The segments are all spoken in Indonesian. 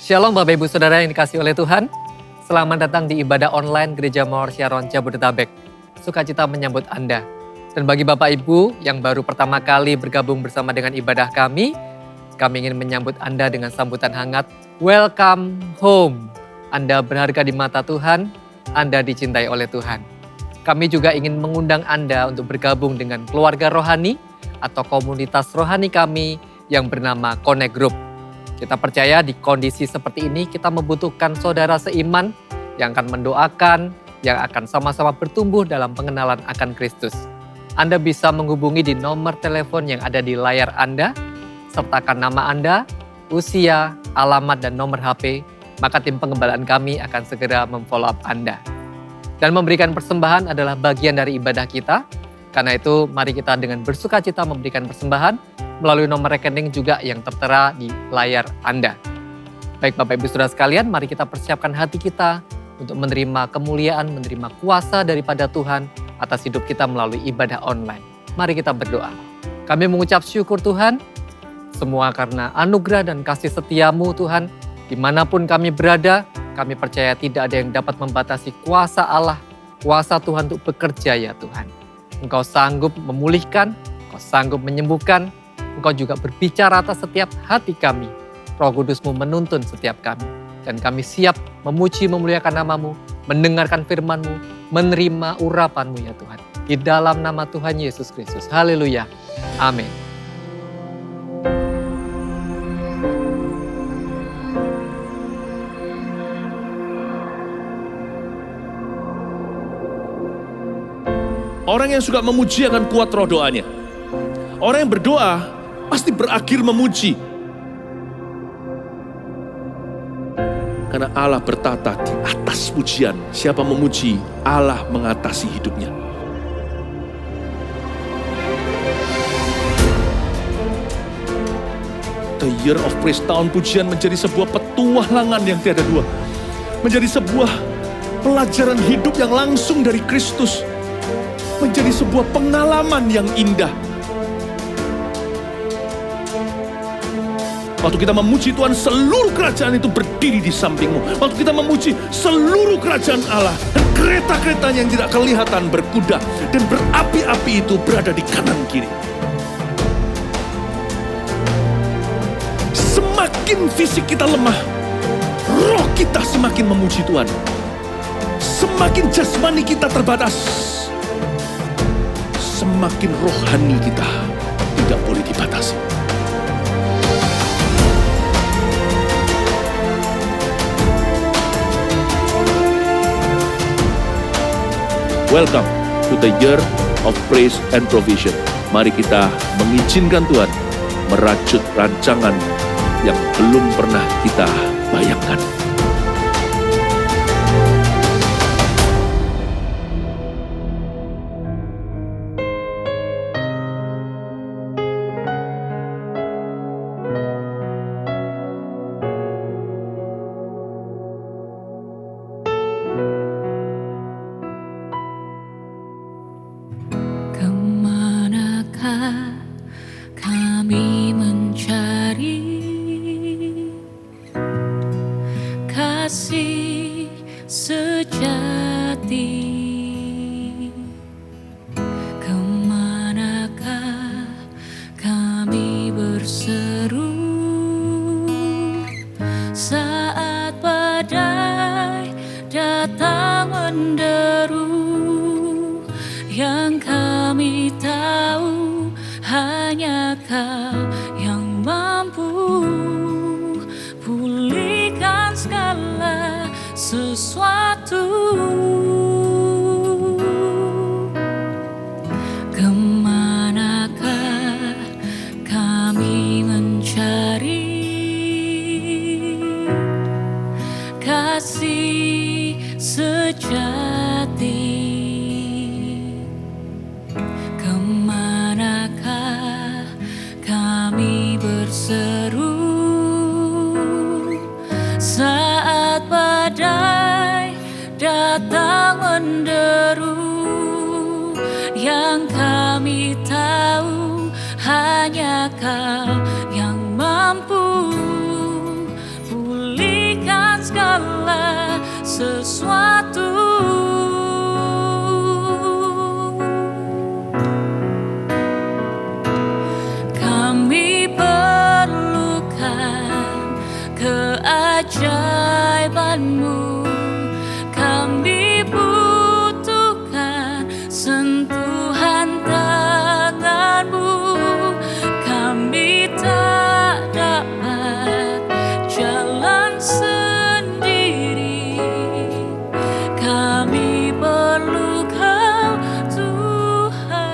Shalom Bapak Ibu Saudara yang dikasihi oleh Tuhan. Selamat datang di ibadah online Gereja Mawar Syaron Jabodetabek. Sukacita menyambut Anda. Dan bagi Bapak Ibu yang baru pertama kali bergabung bersama dengan ibadah kami ingin menyambut Anda dengan sambutan hangat. Welcome home. Anda berharga di mata Tuhan, Anda dicintai oleh Tuhan. Kami juga ingin mengundang Anda untuk bergabung dengan keluarga rohani atau komunitas rohani kami yang bernama Connect Group. Kita percaya di kondisi seperti ini kita membutuhkan saudara seiman yang akan mendoakan, yang akan sama-sama bertumbuh dalam pengenalan akan Kristus. Anda bisa menghubungi di nomor telepon yang ada di layar Anda, sertakan nama Anda, usia, alamat, dan nomor HP, maka tim pengembalaan kami akan segera memfollow up Anda. Dan memberikan persembahan adalah bagian dari ibadah kita, karena itu mari kita dengan bersukacita memberikan persembahan, melalui nomor rekening juga yang tertera di layar Anda. Baik Bapak Ibu Saudara sekalian, mari kita persiapkan hati kita untuk menerima kemuliaan, menerima kuasa daripada Tuhan atas hidup kita melalui ibadah online. Mari kita berdoa. Kami mengucap syukur Tuhan, semua karena anugerah dan kasih setiamu Tuhan. Dimanapun kami berada, kami percaya tidak ada yang dapat membatasi kuasa Allah, kuasa Tuhan untuk bekerja ya Tuhan. Engkau sanggup memulihkan, Engkau sanggup menyembuhkan, Engkau juga berbicara atas setiap hati kami. Roh Kudus-Mu menuntun setiap kami. Dan kami siap memuji, memuliakan nama-Mu, mendengarkan firman-Mu, menerima urapan-Mu ya Tuhan. Di dalam nama Tuhan Yesus Kristus. Haleluya. Amin. Orang yang suka memuji akan kuat roh doanya. Orang yang berdoa pasti berakhir memuji. Karena Allah bertata di atas pujian. Siapa memuji, Allah mengatasi hidupnya. The Year of Praise, tahun pujian menjadi sebuah petualangan yang tiada dua. Menjadi sebuah pelajaran hidup yang langsung dari Kristus. Menjadi sebuah pengalaman yang indah. Waktu kita memuji Tuhan, seluruh kerajaan itu berdiri di sampingmu. Waktu kita memuji, seluruh kerajaan Allah dan kereta-keretanya yang tidak kelihatan berkuda dan berapi-api itu berada di kanan kiri. Semakin fisik kita lemah, roh kita semakin memuji Tuhan. Semakin jasmani kita terbatas, semakin rohani kita tidak boleh dibatasi. Welcome to the Year of Praise and Provision. Mari kita mengizinkan Tuhan merajut rancangan yang belum pernah kita bayangkan. Kami mencari kasih sejati. Kemanakah kami berseru saat badai datang menderu? Yang kami tahu hanya Kau yang mampu pulihkan segala sesuatu. Kemanakah kami mencari kasih sejati? Kemanakah kami berseru saat badai datang menderu? Yang kami tahu hanya Kau yang mampu pulih keajaiban-Mu. Kami butuhkan sentuhan tangan-Mu. Kami tak dapat jalan sendiri. Kami perlu Kau, Tuhan.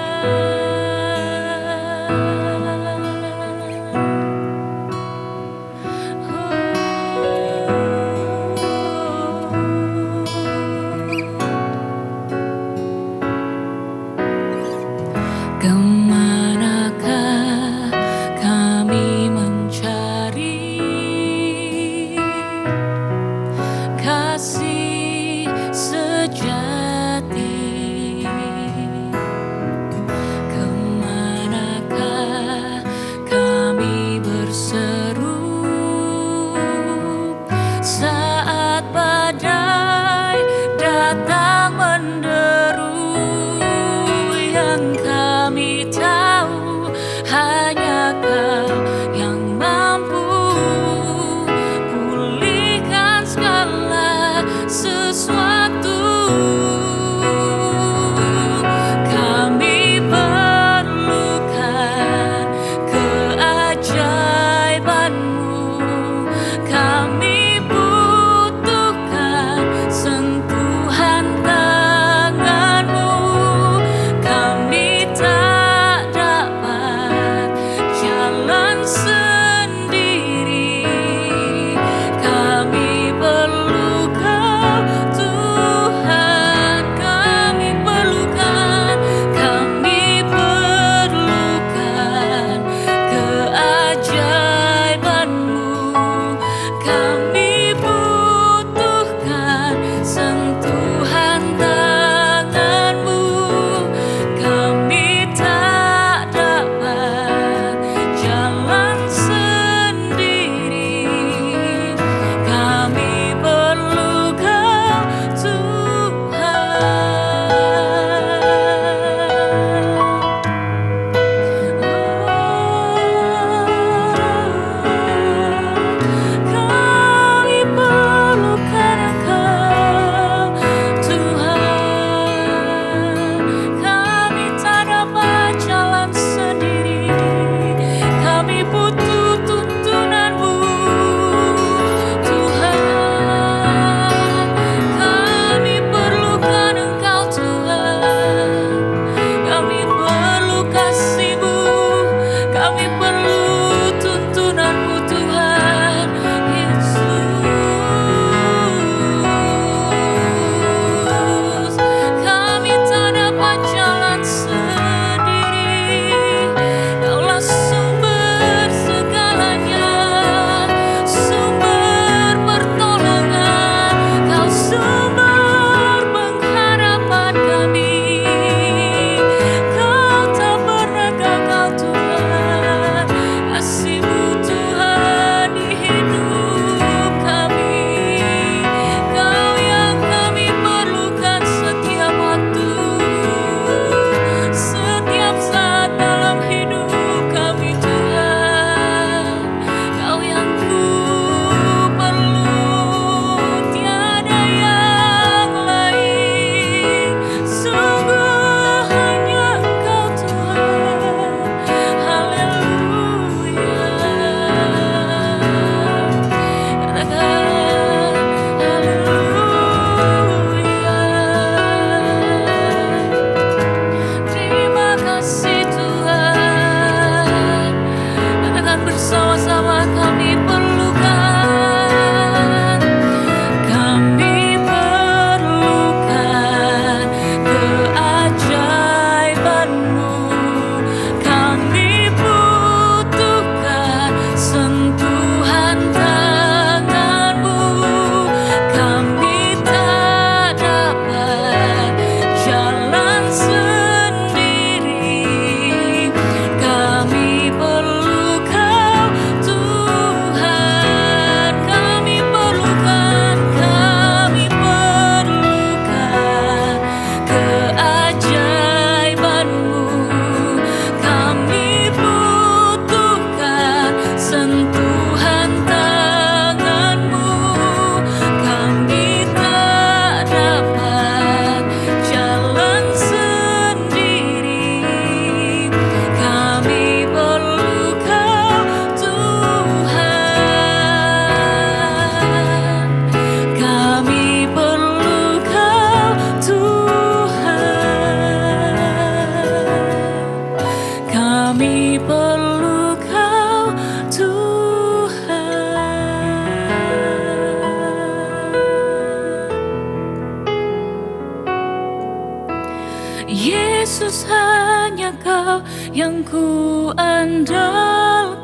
Yesus hanya Kau yang ku andalkan,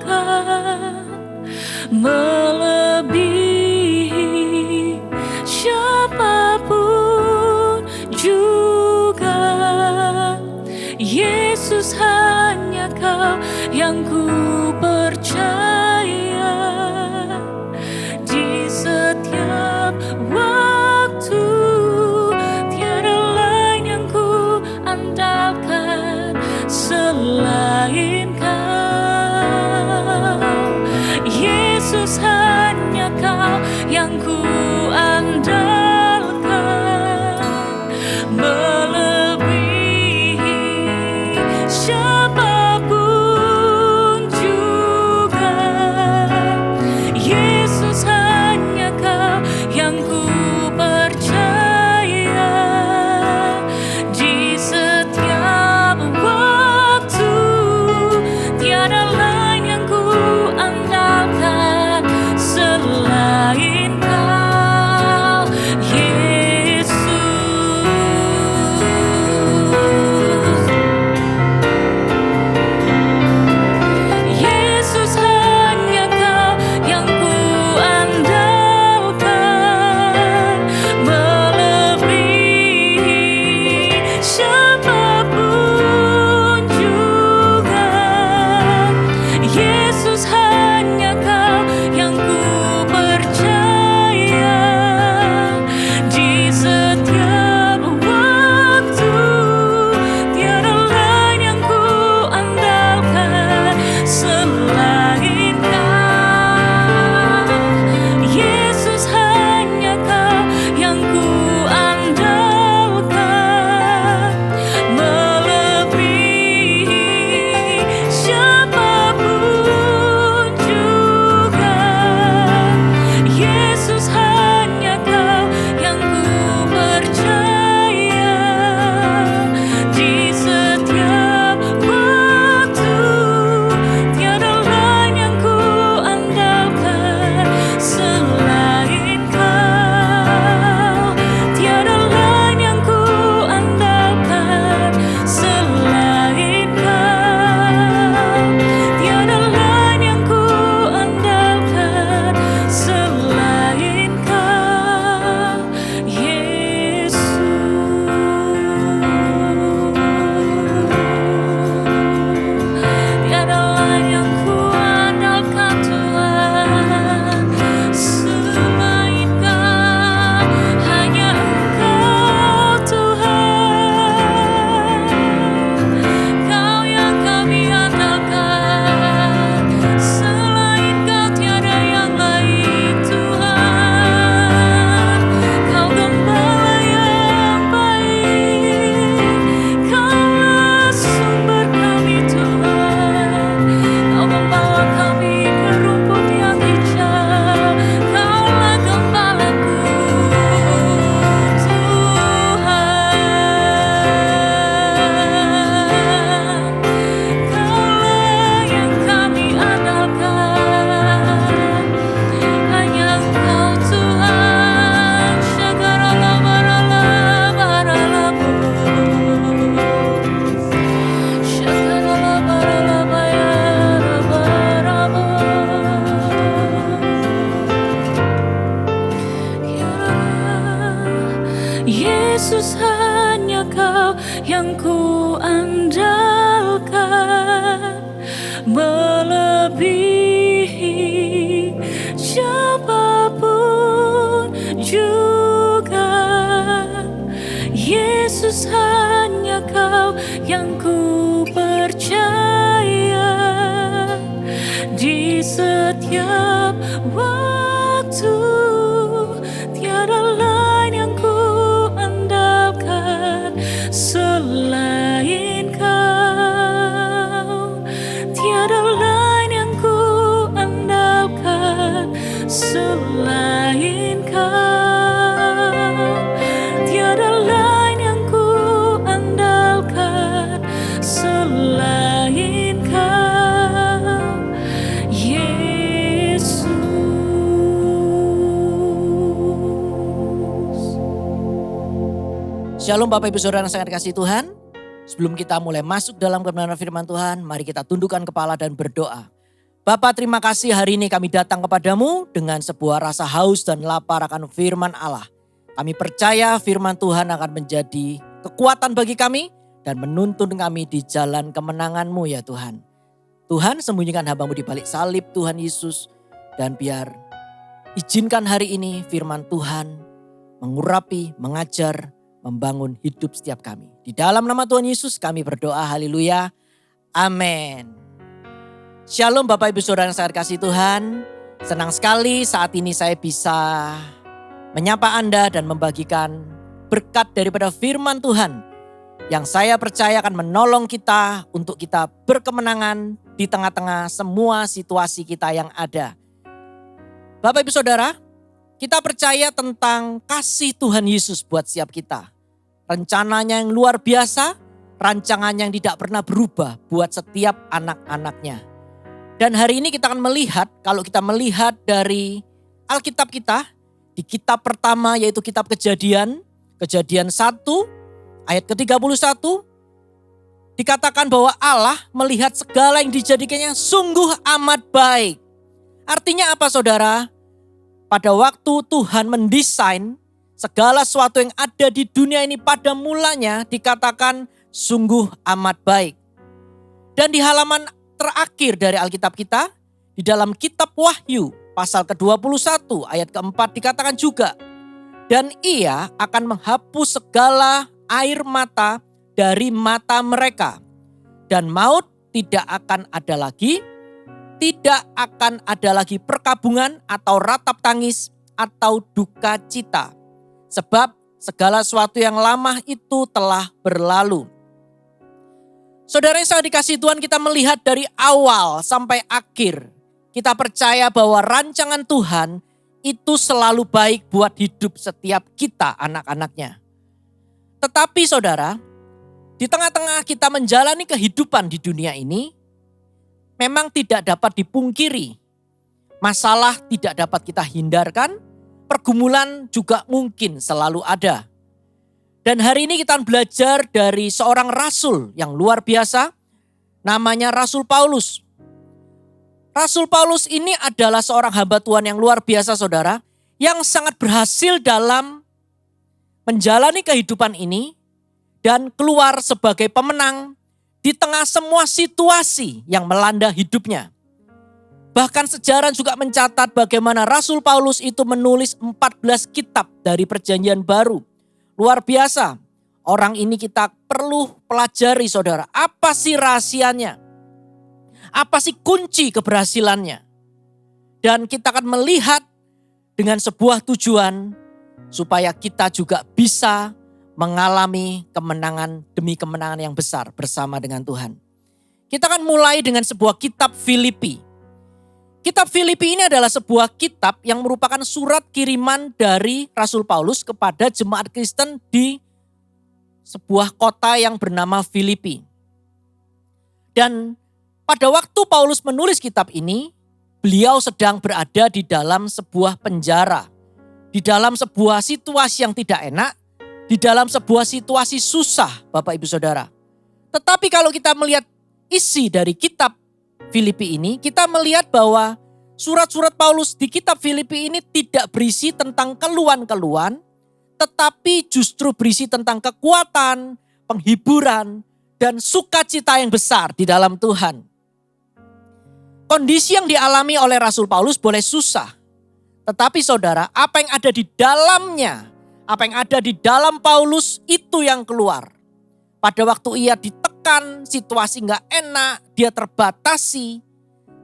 melebihi siapapun juga. Yesus hanya Kau yang ku percaya, di setiap waktu tiada lain yang ku andalkan selain Kau. Yesus hanya Kau yang ku andalkan, melebihi siapapun juga. Yesus hanya Kau yang ku percaya, di setiap waktu tiada lain yang ku andalkan selain Kau, Yesus. Yesus hanya Kau yang ku andalkan, melebihi siapapun juga. Yesus hanya Kau yang ku percaya, di setiap waktu tiada lain yang ku andalkan selain Kau. Yesus hanya Kau yang ku andalkan, melebihi siapapun juga. Yesus hanya Kau yang ku percaya, di setiap waktu tiada lain yang ku andalkan selain Kau. Tiada lain yang ku andalkan selain Kau. Tiada lain yang ku andalkan selain Kau, Yesus. Tiada lain yang ku andalkan Tuhan selain Kau, hanya Engkau Tuhan. Kau yang kami andalkan, selain Kau tiada yang lain Tuhan. Kau gembala yang baik, Kaulah sumber kami Tuhan. Kau membawa kami ke rumput yang hijau, Kaulah gembalaku Tuhan. Kaulah yang kami andalkan, hanya Engkau Tuhan. Syakarala barala barala bu, syakarala barala bayara baraba. Yesus hanya Kau yang ku andalkan, melebihi siapapun juga. Yesus hanya Kau yang ku percaya, di setiap waktu tiada lain yang ku andalkan selain Kau. Tiada lain yang ku andalkan selain Kau. Tiada lain yang ku andalkan selain Kau, Yesus. Shalom Bapak Ibu Saudara yang sangat kasih Tuhan. Sebelum kita mulai masuk dalam kebenaran firman Tuhan, mari kita tundukkan kepala dan berdoa. Bapa, terima kasih hari ini kami datang kepadamu dengan sebuah rasa haus dan lapar akan firman Allah. Kami percaya firman Tuhan akan menjadi kekuatan bagi kami dan menuntun kami di jalan kemenangan-Mu ya Tuhan. Tuhan, sembunyikan hamba-Mu di balik salib Tuhan Yesus, dan biar izinkan hari ini firman Tuhan mengurapi, mengajar, membangun hidup setiap kami. Di dalam nama Tuhan Yesus kami berdoa, haleluya, amin. Shalom Bapak Ibu Saudara yang saya kasih Tuhan. Senang sekali saat ini saya bisa menyapa Anda dan membagikan berkat daripada firman Tuhan yang saya percaya akan menolong kita untuk kita berkemenangan di tengah-tengah semua situasi kita yang ada. Bapak Ibu Saudara, kita percaya tentang kasih Tuhan Yesus buat setiap kita. Rencananya yang luar biasa, rancangannya yang tidak pernah berubah buat setiap anak-anaknya. Dan hari ini kita akan melihat, kalau kita melihat dari Alkitab kita, di kitab pertama yaitu kitab Kejadian 1 ayat ke-31, dikatakan bahwa Allah melihat segala yang dijadikannya sungguh amat baik. Artinya apa saudara? Pada waktu Tuhan mendesain segala sesuatu yang ada di dunia ini pada mulanya dikatakan sungguh amat baik. Dan di halaman terakhir dari Alkitab kita, di dalam kitab Wahyu pasal ke-21 ayat ke-4 dikatakan juga, dan ia akan menghapus segala air mata dari mata mereka. Dan maut tidak akan ada lagi, tidak akan ada lagi perkabungan atau ratap tangis atau duka cita. Sebab segala sesuatu yang lama itu telah berlalu. Saudara yang sangat dikasihi Tuhan, kita melihat dari awal sampai akhir. Kita percaya bahwa rancangan Tuhan itu selalu baik buat hidup setiap kita anak-anaknya. Tetapi saudara, di tengah-tengah kita menjalani kehidupan di dunia ini, memang tidak dapat dipungkiri. Masalah tidak dapat kita hindarkan. Pergumulan juga mungkin selalu ada. Dan hari ini kita akan belajar dari seorang rasul yang luar biasa. Namanya Rasul Paulus. Rasul Paulus ini adalah seorang hamba Tuhan yang luar biasa saudara. Yang sangat berhasil dalam menjalani kehidupan ini. Dan keluar sebagai pemenang di tengah semua situasi yang melanda hidupnya. Bahkan sejarah juga mencatat bagaimana Rasul Paulus itu menulis 14 kitab dari Perjanjian Baru. Luar biasa. Orang ini kita perlu pelajari saudara. Apa sih rahasianya? Apa sih kunci keberhasilannya? Dan kita akan melihat dengan sebuah tujuan supaya kita juga bisa mengalami kemenangan demi kemenangan yang besar bersama dengan Tuhan. Kita akan mulai dengan sebuah kitab Filipi. Kitab Filipi ini adalah sebuah kitab yang merupakan surat kiriman dari Rasul Paulus kepada jemaat Kristen di sebuah kota yang bernama Filipi. Dan pada waktu Paulus menulis kitab ini, beliau sedang berada di dalam sebuah penjara. Di dalam sebuah situasi yang tidak enak, di dalam sebuah situasi susah Bapak Ibu Saudara. Tetapi kalau kita melihat isi dari kitab Filipi ini, kita melihat bahwa surat-surat Paulus di kitab Filipi ini tidak berisi tentang keluhan-keluhan, tetapi justru berisi tentang kekuatan, penghiburan, dan sukacita yang besar di dalam Tuhan. Kondisi yang dialami oleh Rasul Paulus boleh susah, tetapi saudara, apa yang ada di dalamnya, apa yang ada di dalam Paulus itu yang keluar. Pada waktu ia ditekan, situasi gak enak, dia terbatasi.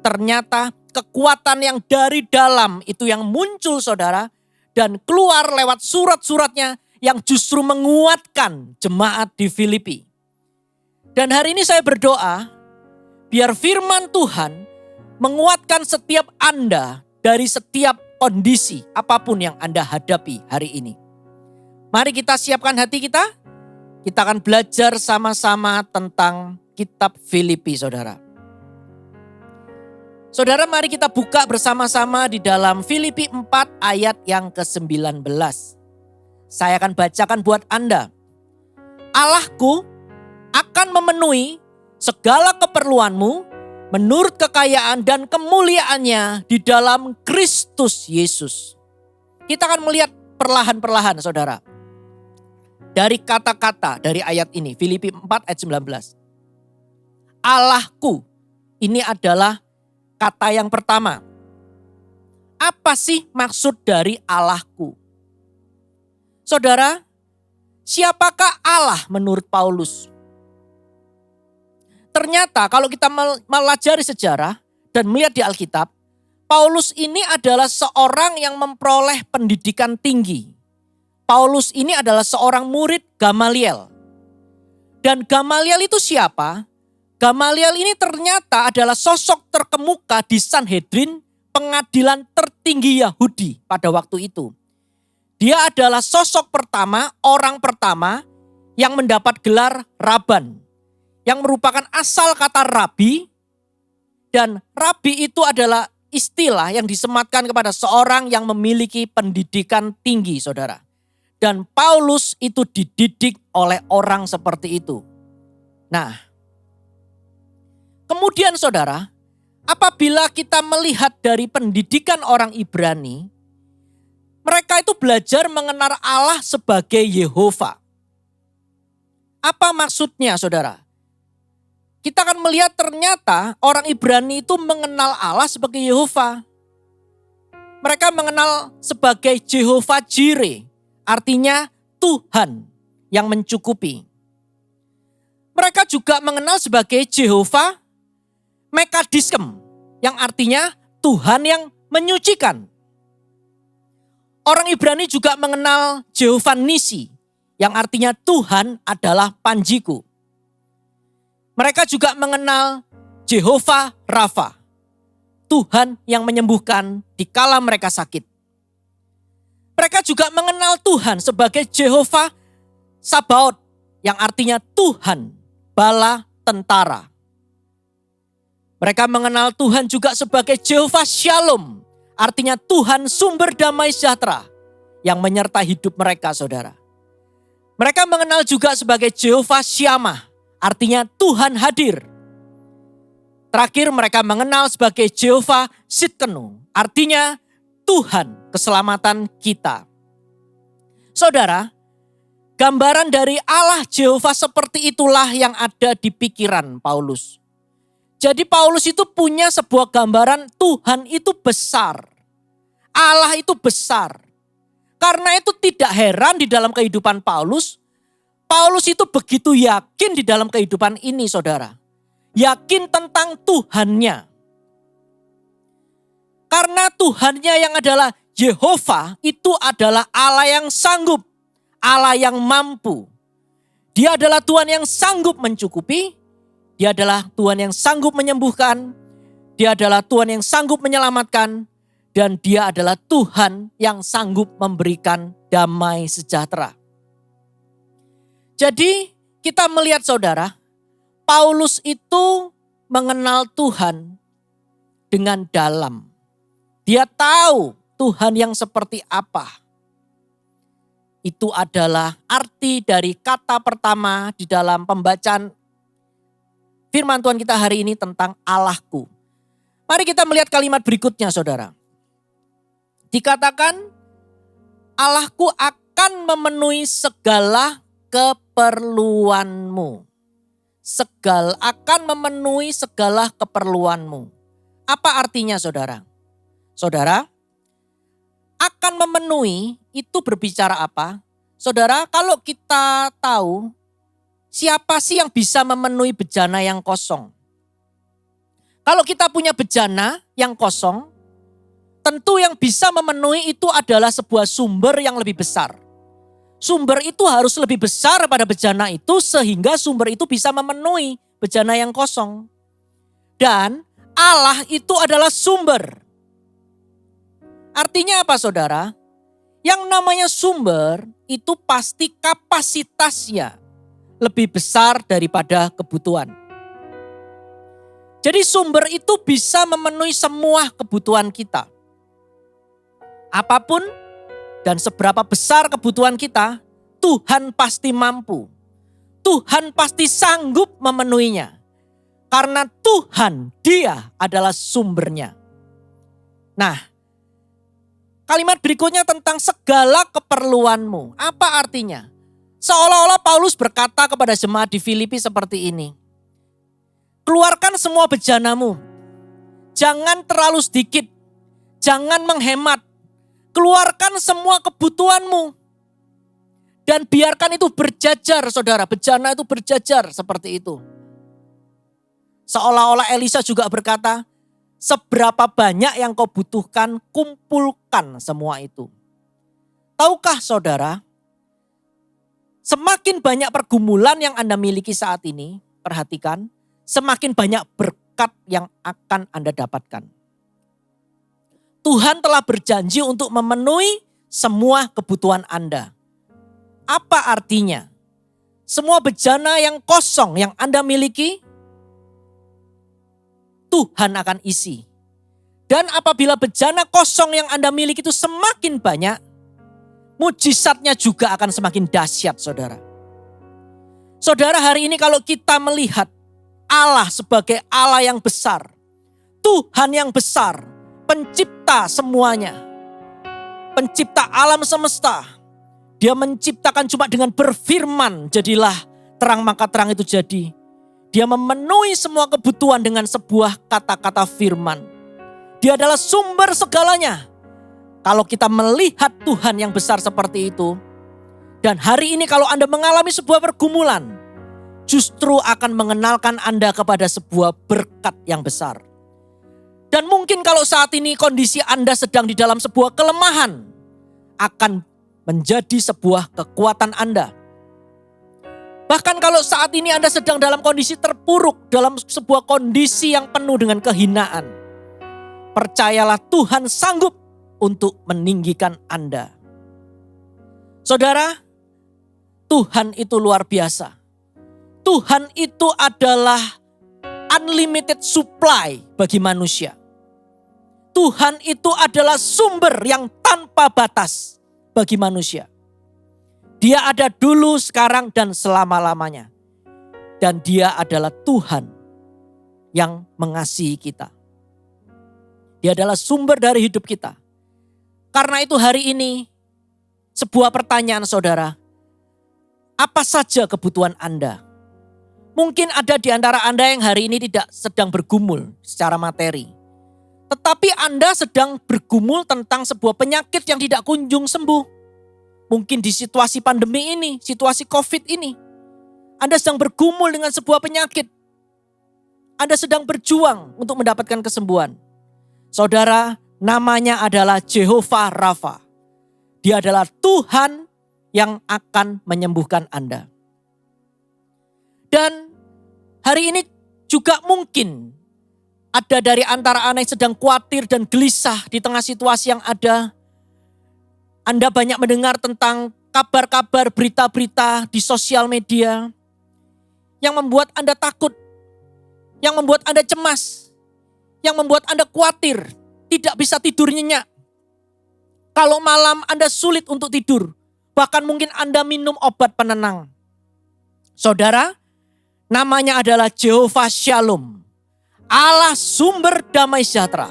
Ternyata kekuatan yang dari dalam itu yang muncul saudara. Dan keluar lewat surat-suratnya yang justru menguatkan jemaat di Filipi. Dan hari ini saya berdoa, biar firman Tuhan menguatkan setiap Anda dari setiap kondisi apapun yang Anda hadapi hari ini. Mari kita siapkan hati kita. Kita akan belajar sama-sama tentang kitab Filipi, saudara. Saudara, mari kita buka bersama-sama di dalam Filipi 4 ayat yang ke-19. Saya akan bacakan buat Anda. Allahku akan akan memenuhi segala keperluanmu menurut kekayaan dan kemuliaannya di dalam Kristus Yesus. Kita akan melihat perlahan-perlahan saudara. Dari kata-kata dari ayat ini, Filipi 4 ayat 19. Allahku, ini adalah kata yang pertama. Apa sih maksud dari Allahku? Saudara, siapakah Allah menurut Paulus? Ternyata kalau kita melajari sejarah dan melihat di Alkitab, Paulus ini adalah seorang yang memperoleh pendidikan tinggi. Paulus ini adalah seorang murid Gamaliel. Dan Gamaliel itu siapa? Gamaliel ini ternyata adalah sosok terkemuka di Sanhedrin, pengadilan tertinggi Yahudi pada waktu itu. Dia adalah sosok pertama, orang pertama yang mendapat gelar Raban. Yang merupakan asal kata rabi. Dan rabi itu adalah istilah yang disematkan kepada seorang yang memiliki pendidikan tinggi saudara. Dan Paulus itu dididik oleh orang seperti itu. Nah, kemudian saudara, apabila kita melihat dari pendidikan orang Ibrani, mereka itu belajar mengenal Allah sebagai Yehova. Apa maksudnya saudara? Kita akan melihat ternyata orang Ibrani itu mengenal Allah sebagai Yehova. Mereka mengenal sebagai Jehovah Jireh, artinya Tuhan yang mencukupi. Mereka juga mengenal sebagai Jehovah Mekadiskem, yang artinya Tuhan yang menyucikan. Orang Ibrani juga mengenal Jehovah Nisi, yang artinya Tuhan adalah panjiku. Mereka juga mengenal Jehovah Rafa, Tuhan yang menyembuhkan dikala mereka sakit. Mereka juga mengenal Tuhan sebagai Jehovah Sabaoth, yang artinya Tuhan bala tentara. Mereka mengenal Tuhan juga sebagai Jehovah Shalom, artinya Tuhan sumber damai sejahtera yang menyertai hidup mereka saudara. Mereka mengenal juga sebagai Jehovah Syamah, artinya Tuhan hadir. Terakhir mereka mengenal sebagai Jehovah Sitkenu, artinya Tuhan keselamatan kita. Saudara, gambaran dari Allah Jehovah seperti itulah yang ada di pikiran Paulus. Jadi Paulus itu punya sebuah gambaran Tuhan itu besar. Allah itu besar. Karena itu tidak heran di dalam kehidupan Paulus itu begitu yakin di dalam kehidupan ini saudara. Yakin tentang Tuhannya. Karena Tuhannya yang adalah Yehova itu adalah Allah yang sanggup. Allah yang mampu. Dia adalah Tuhan yang sanggup mencukupi. Dia adalah Tuhan yang sanggup menyembuhkan. Dia adalah Tuhan yang sanggup menyelamatkan. Dan dia adalah Tuhan yang sanggup memberikan damai sejahtera. Jadi kita melihat saudara, Paulus itu mengenal Tuhan dengan dalam. Dia tahu Tuhan yang seperti apa. Itu adalah arti dari kata pertama di dalam pembacaan firman Tuhan kita hari ini tentang Allahku. Mari kita melihat kalimat berikutnya saudara. Dikatakan Allahku akan memenuhi segala keperluanmu. Akan memenuhi segala keperluanmu. Apa artinya saudara? Saudara, akan memenuhi itu berbicara apa? Saudara, kalau kita tahu siapa sih yang bisa memenuhi bejana yang kosong? Kalau kita punya bejana yang kosong, tentu yang bisa memenuhi itu adalah sebuah sumber yang lebih besar. Sumber itu harus lebih besar pada bejana itu sehingga sumber itu bisa memenuhi bejana yang kosong. Dan Allah itu adalah sumber. Artinya apa saudara? Yang namanya sumber itu pasti kapasitasnya lebih besar daripada kebutuhan. Jadi sumber itu bisa memenuhi semua kebutuhan kita. Apapun dan seberapa besar kebutuhan kita, Tuhan pasti mampu. Tuhan pasti sanggup memenuhinya. Karena Tuhan, Dia adalah sumbernya. Nah, kalimat berikutnya tentang segala keperluanmu. Apa artinya? Seolah-olah Paulus berkata kepada jemaat di Filipi seperti ini. Keluarkan semua bejanamu. Jangan terlalu sedikit. Jangan menghemat. Keluarkan semua kebutuhanmu. Dan biarkan itu berjajar, saudara. Bejana itu berjajar seperti itu. Seolah-olah Elisa juga berkata, seberapa banyak yang kau butuhkan, kumpulkan semua itu. Tahukah saudara, semakin banyak pergumulan yang Anda miliki saat ini, perhatikan, semakin banyak berkat yang akan Anda dapatkan. Tuhan telah berjanji untuk memenuhi semua kebutuhan Anda. Apa artinya? Semua bejana yang kosong yang Anda miliki, Tuhan akan isi. Dan apabila bejana kosong yang Anda miliki itu semakin banyak, mujizatnya juga akan semakin dahsyat, saudara. Saudara, hari ini kalau kita melihat Allah sebagai Allah yang besar, Tuhan yang besar, pencipta semuanya, pencipta alam semesta, Dia menciptakan cuma dengan berfirman, jadilah terang maka terang itu jadi. Dia memenuhi semua kebutuhan dengan sebuah kata-kata firman. Dia adalah sumber segalanya. Kalau kita melihat Tuhan yang besar seperti itu, dan hari ini kalau Anda mengalami sebuah pergumulan, justru akan mengenalkan Anda kepada sebuah berkat yang besar. Dan mungkin kalau saat ini kondisi Anda sedang di dalam sebuah kelemahan, akan menjadi sebuah kekuatan Anda. Bahkan kalau saat ini Anda sedang dalam kondisi terpuruk, dalam sebuah kondisi yang penuh dengan kehinaan, percayalah Tuhan sanggup untuk meninggikan Anda. Saudara, Tuhan itu luar biasa. Tuhan itu adalah unlimited supply bagi manusia. Tuhan itu adalah sumber yang tanpa batas bagi manusia. Dia ada dulu, sekarang, dan selama-lamanya. Dan Dia adalah Tuhan yang mengasihi kita. Dia adalah sumber dari hidup kita. Karena itu hari ini, sebuah pertanyaan saudara. Apa saja kebutuhan Anda? Mungkin ada di antara Anda yang hari ini tidak sedang bergumul secara materi. Tetapi Anda sedang bergumul tentang sebuah penyakit yang tidak kunjung sembuh. Mungkin di situasi pandemi ini, situasi COVID ini. Anda sedang bergumul dengan sebuah penyakit. Anda sedang berjuang untuk mendapatkan kesembuhan. Saudara, namanya adalah Jehovah Rafa. Dia adalah Tuhan yang akan menyembuhkan Anda. Dan hari ini juga mungkin ada dari antara Anda yang sedang khawatir dan gelisah di tengah situasi yang ada. Anda banyak mendengar tentang kabar-kabar, berita-berita di sosial media yang membuat Anda takut, yang membuat Anda cemas, yang membuat Anda khawatir, tidak bisa tidur nyenyak. Kalau malam Anda sulit untuk tidur, bahkan mungkin Anda minum obat penenang. Saudara, namanya adalah Jehovah Shalom. Allah sumber damai sejahtera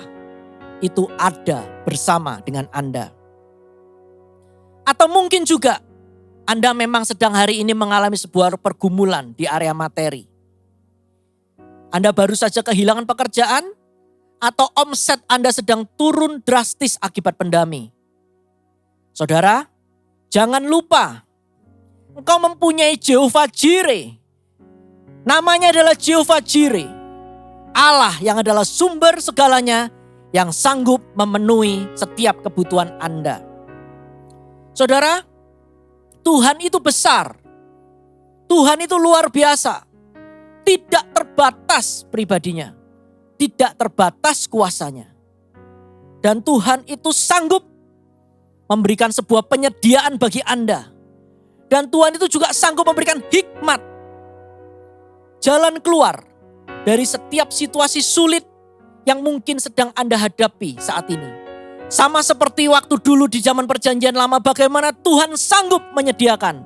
itu ada bersama dengan Anda. Atau mungkin juga Anda memang sedang hari ini mengalami sebuah pergumulan di area materi. Anda baru saja kehilangan pekerjaan atau omset Anda sedang turun drastis akibat pandemi. Saudara, jangan lupa engkau mempunyai Jehovah Jireh. Namanya adalah Jehovah Jireh. Allah yang adalah sumber segalanya yang sanggup memenuhi setiap kebutuhan Anda. Saudara, Tuhan itu besar. Tuhan itu luar biasa. Tidak terbatas pribadinya. Tidak terbatas kuasanya. Dan Tuhan itu sanggup memberikan sebuah penyediaan bagi Anda. Dan Tuhan itu juga sanggup memberikan hikmat. Jalan keluar dari setiap situasi sulit yang mungkin sedang Anda hadapi saat ini. Sama seperti waktu dulu di zaman perjanjian lama, bagaimana Tuhan sanggup menyediakan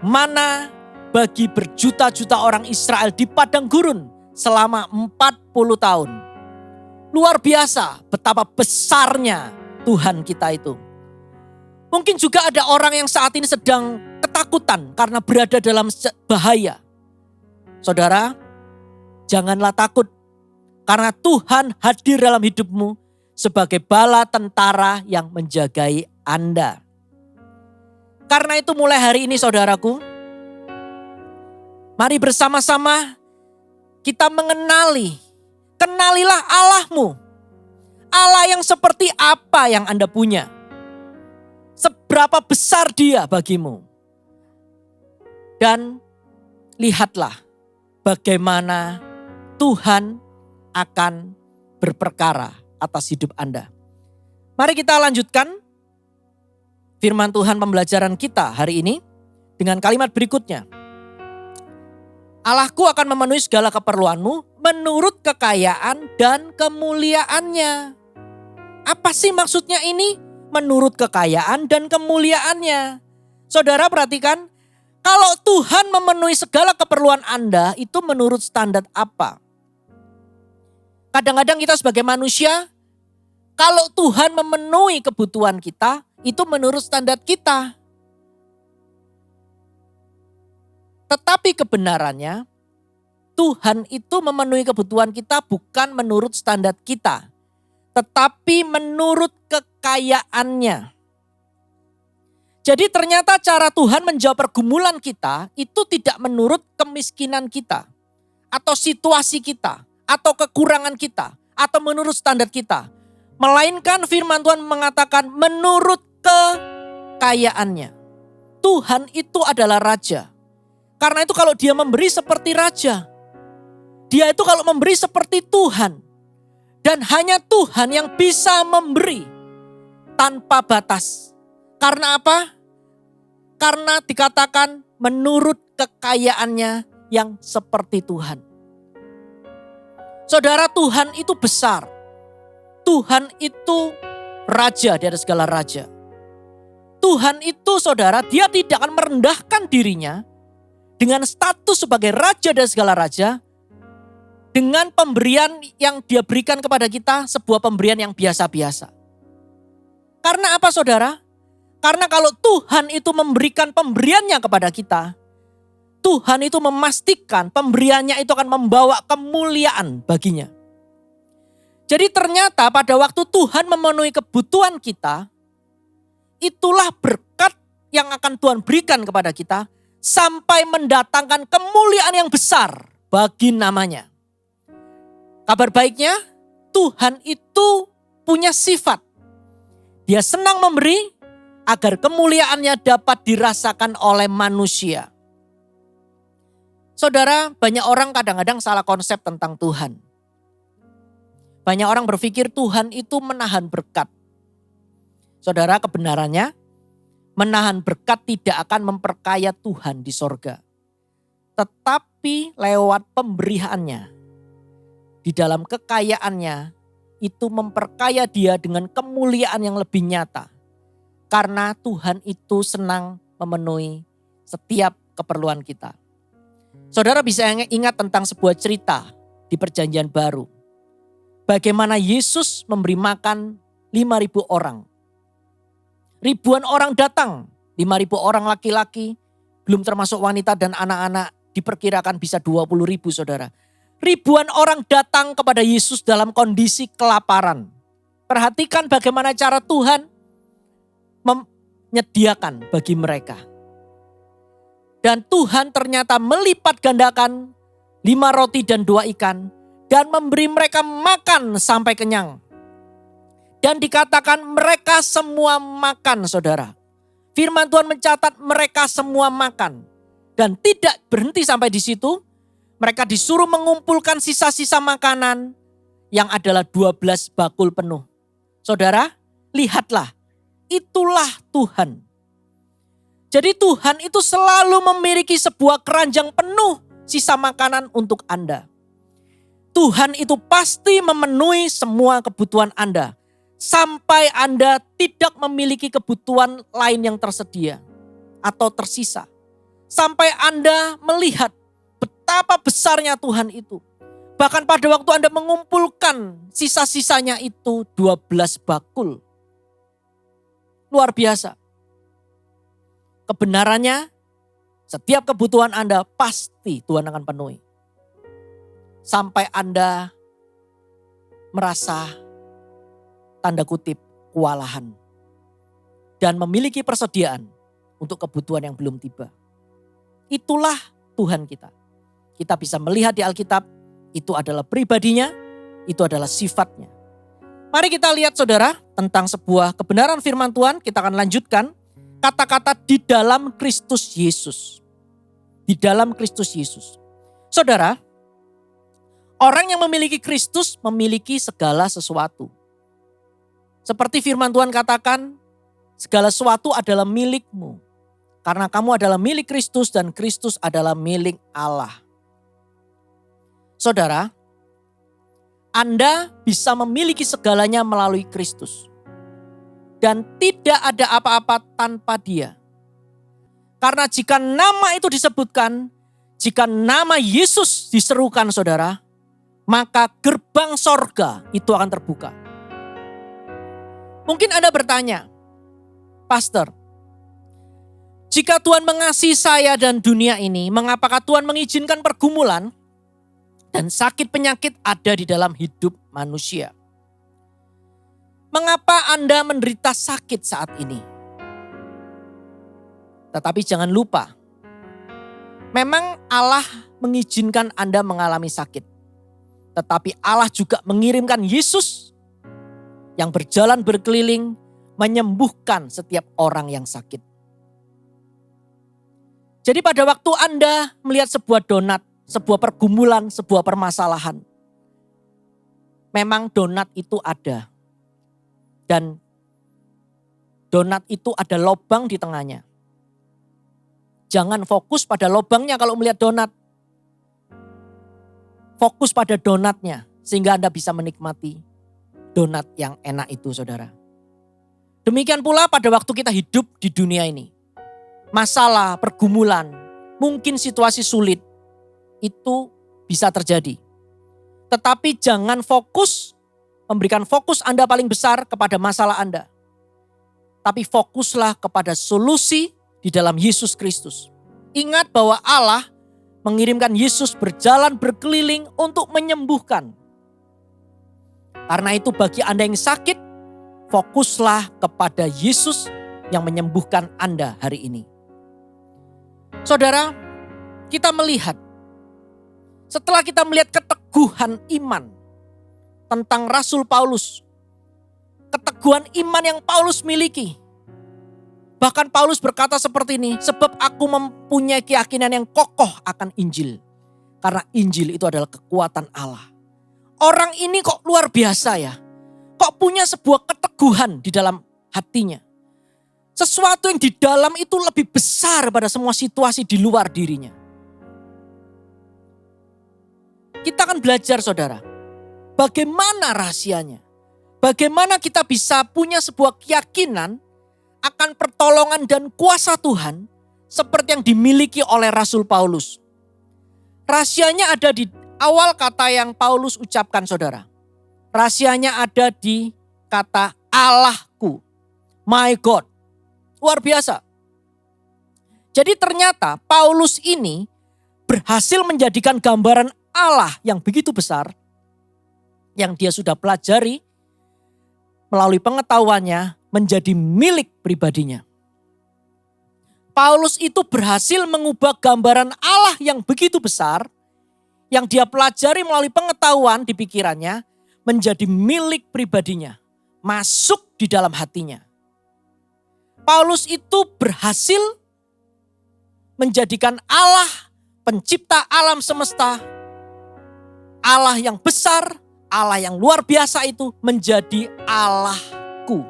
mana bagi berjuta-juta orang Israel di padang gurun selama 40 tahun. Luar biasa betapa besarnya Tuhan kita itu. Mungkin juga ada orang yang saat ini sedang ketakutan karena berada dalam bahaya. Saudara, janganlah takut karena Tuhan hadir dalam hidupmu sebagai bala tentara yang menjagai Anda. Karena itu mulai hari ini saudaraku, mari bersama-sama kita kenalilah Allahmu. Allah yang seperti apa yang Anda punya. Seberapa besar dia bagimu. Dan lihatlah bagaimana Tuhan akan berperkara atas hidup Anda. Mari kita lanjutkan firman Tuhan pembelajaran kita hari ini dengan kalimat berikutnya. Allahku akan memenuhi segala keperluanmu menurut kekayaan dan kemuliaannya. Apa sih maksudnya ini? Menurut kekayaan dan kemuliaannya. Saudara perhatikan, kalau Tuhan memenuhi segala keperluan Anda, itu menurut standar apa? Kadang-kadang kita sebagai manusia, kalau Tuhan memenuhi kebutuhan kita, itu menurut standar kita. Tetapi kebenarannya, Tuhan itu memenuhi kebutuhan kita bukan menurut standar kita, tetapi menurut kekayaannya. Jadi ternyata cara Tuhan menjawab pergumulan kita itu tidak menurut kemiskinan kita, atau situasi kita, atau kekurangan kita, atau menurut standar kita. Melainkan firman Tuhan mengatakan menurut kekayaannya. Tuhan itu adalah raja. Karena itu kalau dia memberi seperti raja. Dia itu kalau memberi seperti Tuhan. Dan hanya Tuhan yang bisa memberi tanpa batas. Karena apa? Karena dikatakan menurut kekayaannya yang seperti Tuhan. Saudara, Tuhan itu besar. Tuhan itu raja di atas segala raja. Tuhan itu saudara, dia tidak akan merendahkan dirinya dengan status sebagai raja dan segala raja. Dengan pemberian yang dia berikan kepada kita sebuah pemberian yang biasa-biasa. Karena apa saudara? Karena kalau Tuhan itu memberikan pemberiannya kepada kita, Tuhan itu memastikan pemberiannya itu akan membawa kemuliaan baginya. Jadi ternyata pada waktu Tuhan memenuhi kebutuhan kita, itulah berkat yang akan Tuhan berikan kepada kita sampai mendatangkan kemuliaan yang besar bagi namanya. Kabar baiknya, Tuhan itu punya sifat. Dia senang memberi agar kemuliaannya dapat dirasakan oleh manusia. Saudara, banyak orang kadang-kadang salah konsep tentang Tuhan. Banyak orang berpikir Tuhan itu menahan berkat. Saudara, kebenarannya menahan berkat tidak akan memperkaya Tuhan di sorga. Tetapi lewat pemberiannya. Di dalam kekayaannya itu memperkaya dia dengan kemuliaan yang lebih nyata. Karena Tuhan itu senang memenuhi setiap keperluan kita. Saudara bisa ingat tentang sebuah cerita di Perjanjian Baru. Bagaimana Yesus memberi makan 5.000 orang. Ribuan orang datang, 5.000 orang laki-laki, belum termasuk wanita dan anak-anak, diperkirakan bisa 20.000 saudara. Ribuan orang datang kepada Yesus dalam kondisi kelaparan. Perhatikan bagaimana cara Tuhan menyediakan bagi mereka. Dan Tuhan ternyata melipat gandakan 5 roti dan 2 ikan. Dan memberi mereka makan sampai kenyang. Dan dikatakan mereka semua makan saudara. Firman Tuhan mencatat mereka semua makan. Dan tidak berhenti sampai di situ. Mereka disuruh mengumpulkan sisa-sisa makanan yang adalah 12 bakul penuh. Saudara, lihatlah. Itulah Tuhan. Jadi Tuhan itu selalu memiliki sebuah keranjang penuh sisa makanan untuk Anda. Tuhan itu pasti memenuhi semua kebutuhan Anda. Sampai Anda tidak memiliki kebutuhan lain yang tersedia atau tersisa. Sampai Anda melihat betapa besarnya Tuhan itu. Bahkan pada waktu Anda mengumpulkan sisa-sisanya itu 12 bakul. Luar biasa. Kebenarannya, setiap kebutuhan Anda pasti Tuhan akan penuhi. Sampai Anda merasa tanda kutip kewalahan. Dan memiliki persediaan untuk kebutuhan yang belum tiba. Itulah Tuhan kita. Kita bisa melihat di Alkitab, itu adalah pribadinya, itu adalah sifatnya. Mari kita lihat saudara tentang sebuah kebenaran firman Tuhan. Kita akan lanjutkan kata-kata di dalam Kristus Yesus. Di dalam Kristus Yesus. Saudara, orang yang memiliki Kristus memiliki segala sesuatu. Seperti firman Tuhan katakan, segala sesuatu adalah milikmu. Karena kamu adalah milik Kristus dan Kristus adalah milik Allah. Saudara, Anda bisa memiliki segalanya melalui Kristus. Dan tidak ada apa-apa tanpa Dia. Karena jika nama itu disebutkan, jika nama Yesus diserukan saudara, maka gerbang sorga itu akan terbuka. Mungkin Anda bertanya, Pastor, jika Tuhan mengasihi saya dan dunia ini, mengapakah Tuhan mengizinkan pergumulan dan sakit penyakit ada di dalam hidup manusia? Mengapa Anda menderita sakit saat ini? Tetapi jangan lupa, memang Allah mengizinkan Anda mengalami sakit. Tetapi Allah juga mengirimkan Yesus yang berjalan berkeliling menyembuhkan setiap orang yang sakit. Jadi pada waktu Anda melihat sebuah donat, sebuah pergumulan, sebuah permasalahan. Memang donat itu ada. Dan donat itu ada lubang di tengahnya. Jangan fokus pada lubangnya kalau melihat donat. Fokus pada donatnya sehingga Anda bisa menikmati donat yang enak itu saudara. Demikian pula pada waktu kita hidup di dunia ini. Masalah, pergumulan, mungkin situasi sulit, itu bisa terjadi. Tetapi jangan fokus, memberikan fokus Anda paling besar kepada masalah Anda. Tapi fokuslah kepada solusi di dalam Yesus Kristus. Ingat bahwa Allah mengirimkan Yesus berjalan berkeliling untuk menyembuhkan. Karena itu bagi Anda yang sakit, fokuslah kepada Yesus yang menyembuhkan Anda hari ini. Saudara, kita melihat, setelah kita melihat keteguhan iman tentang Rasul Paulus, keteguhan iman yang Paulus miliki. Bahkan Paulus berkata seperti ini, sebab aku mempunyai keyakinan yang kokoh akan Injil. Karena Injil itu adalah kekuatan Allah. Orang ini kok luar biasa ya, kok punya sebuah keteguhan di dalam hatinya. Sesuatu yang di dalam itu lebih besar pada semua situasi di luar dirinya. Kita akan belajar saudara, bagaimana rahasianya. Bagaimana kita bisa punya sebuah keyakinan akan pertolongan dan kuasa Tuhan seperti yang dimiliki oleh Rasul Paulus. Rahasianya ada di awal kata yang Paulus ucapkan saudara. Rahasianya ada di kata Allahku, my God. Luar biasa. Jadi ternyata Paulus ini berhasil menjadikan gambaran Allah yang begitu besar. Yang dia sudah pelajari melalui pengetahuannya menjadi milik pribadinya. Paulus itu berhasil mengubah gambaran Allah yang begitu besar. Yang dia pelajari melalui pengetahuan di pikirannya menjadi milik pribadinya. Masuk di dalam hatinya. Paulus itu berhasil menjadikan Allah pencipta alam semesta, Allah yang besar, Allah yang luar biasa itu menjadi Allahku,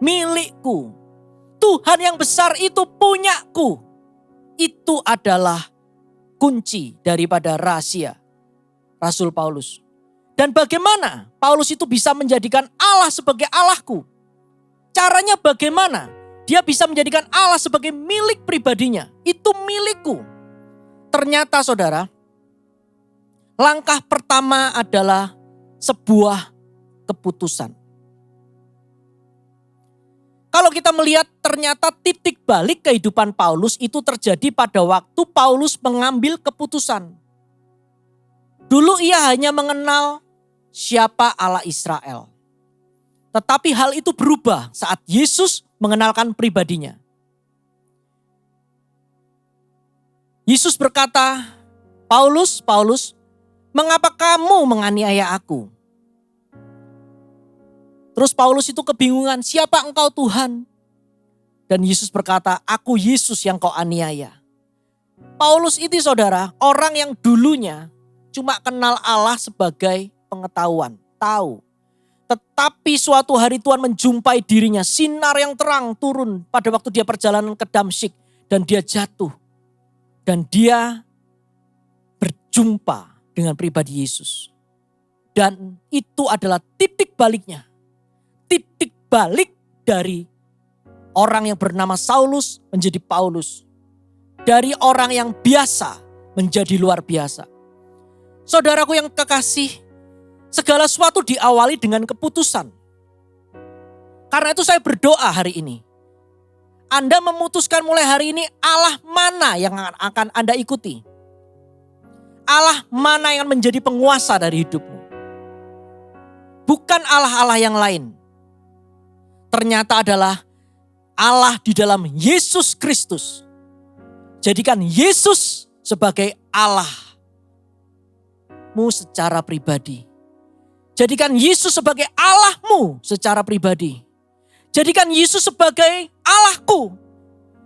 milikku. Tuhan yang besar itu punyaku. Itu adalah kunci daripada rahasia Rasul Paulus. Dan bagaimana Paulus itu bisa menjadikan Allah sebagai Allahku? Caranya bagaimana? Dia bisa menjadikan Allah sebagai milik pribadinya. Itu itu milikku. Ternyata saudara, langkah pertama adalah sebuah keputusan. Kalau kita melihat ternyata titik balik kehidupan Paulus itu terjadi pada waktu Paulus mengambil keputusan. Dulu ia hanya mengenal siapa Allah Israel. Tetapi hal itu berubah saat Yesus mengenalkan pribadinya. Yesus berkata, Paulus, Paulus, mengapa kamu menganiaya aku? Terus Paulus itu kebingungan, siapa engkau Tuhan? Dan Yesus berkata, aku Yesus yang kau aniaya. Paulus itu saudara, orang yang dulunya cuma kenal Allah sebagai pengetahuan, tahu. Tetapi suatu hari Tuhan menjumpai dirinya, sinar yang terang turun pada waktu dia perjalanan ke Damsyik. Dan dia jatuh. Dan dia berjumpa dengan pribadi Yesus. Dan itu adalah titik baliknya. Titik balik dari orang yang bernama Saulus menjadi Paulus. Dari orang yang biasa menjadi luar biasa. Saudaraku yang kekasih, segala sesuatu diawali dengan keputusan. Karena itu saya berdoa hari ini. Anda memutuskan mulai hari ini Allah mana yang akan Anda ikuti. Allah mana yang menjadi penguasa dari hidupmu. Bukan Allah-Allah yang lain. Ternyata adalah Allah di dalam Yesus Kristus. Jadikan Yesus sebagai Allahmu secara pribadi. Jadikan Yesus sebagai Allahmu secara pribadi. Jadikan Yesus sebagai Allahku.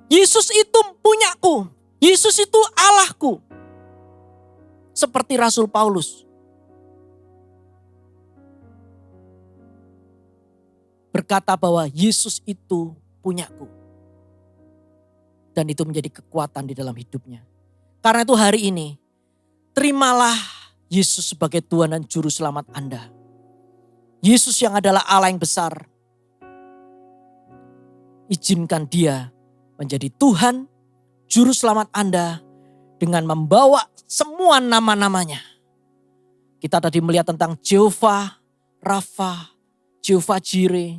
Yesus itu punyaku. Yesus itu Allahku. Seperti Rasul Paulus. Berkata bahwa Yesus itu punyaku. Dan itu menjadi kekuatan di dalam hidupnya. Karena itu hari ini, terimalah Yesus sebagai Tuhan dan Juru Selamat Anda. Yesus yang adalah Allah yang besar. Izinkan dia menjadi Tuhan, Juru Selamat Anda dengan membawa semua nama-namanya. Kita tadi melihat tentang Jehovah, Rafa, Jehovah Jireh,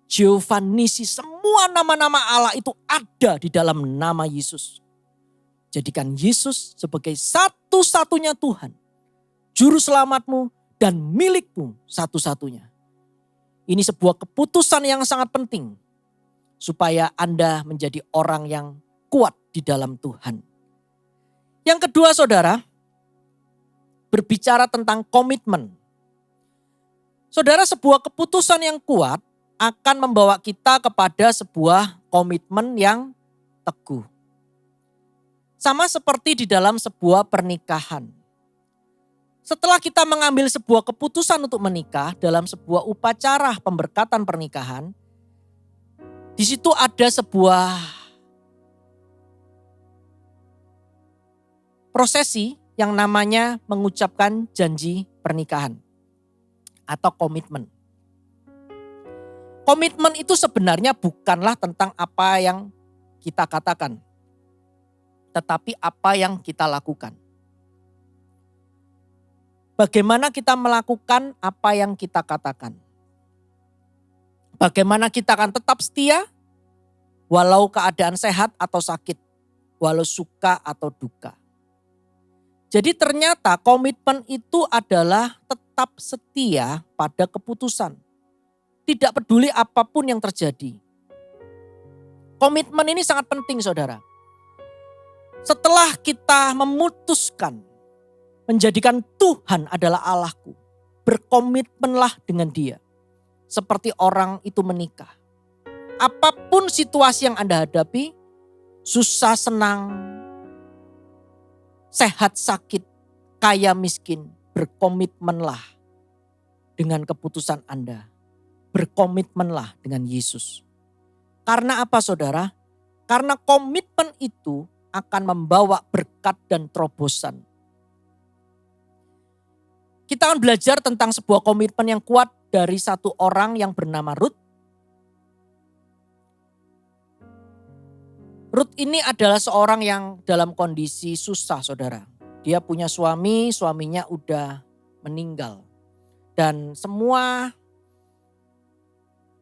Jehovah Nisi, semua nama-nama Allah itu ada di dalam nama Yesus. Jadikan Yesus sebagai satu-satunya Tuhan, Juru Selamatmu dan milikmu satu-satunya. Ini sebuah keputusan yang sangat penting supaya Anda menjadi orang yang kuat di dalam Tuhan. Yang kedua saudara, berbicara tentang komitmen. Saudara, sebuah keputusan yang kuat akan membawa kita kepada sebuah komitmen yang teguh. Sama seperti di dalam sebuah pernikahan. Setelah kita mengambil sebuah keputusan untuk menikah dalam sebuah upacara pemberkatan pernikahan, di situ ada sebuah prosesi yang namanya mengucapkan janji pernikahan atau komitmen. Komitmen itu sebenarnya bukanlah tentang apa yang kita katakan, tetapi apa yang kita lakukan. Bagaimana kita melakukan apa yang kita katakan. Bagaimana kita akan tetap setia walau keadaan sehat atau sakit, walau suka atau duka. Jadi ternyata komitmen itu adalah tetap setia pada keputusan. Tidak peduli apapun yang terjadi. Komitmen ini sangat penting saudara. Setelah kita memutuskan menjadikan Tuhan adalah Allahku, berkomitmenlah dengan Dia. Seperti orang itu menikah. Apapun situasi yang Anda hadapi, susah senang, sehat sakit, kaya miskin, berkomitmenlah dengan keputusan Anda. Berkomitmenlah dengan Yesus. Karena apa saudara? Karena komitmen itu akan membawa berkat dan terobosan. Kita akan belajar tentang sebuah komitmen yang kuat dari satu orang yang bernama Ruth. Rut ini adalah seorang yang dalam kondisi susah, saudara. Dia punya suami, suaminya udah meninggal. Dan semua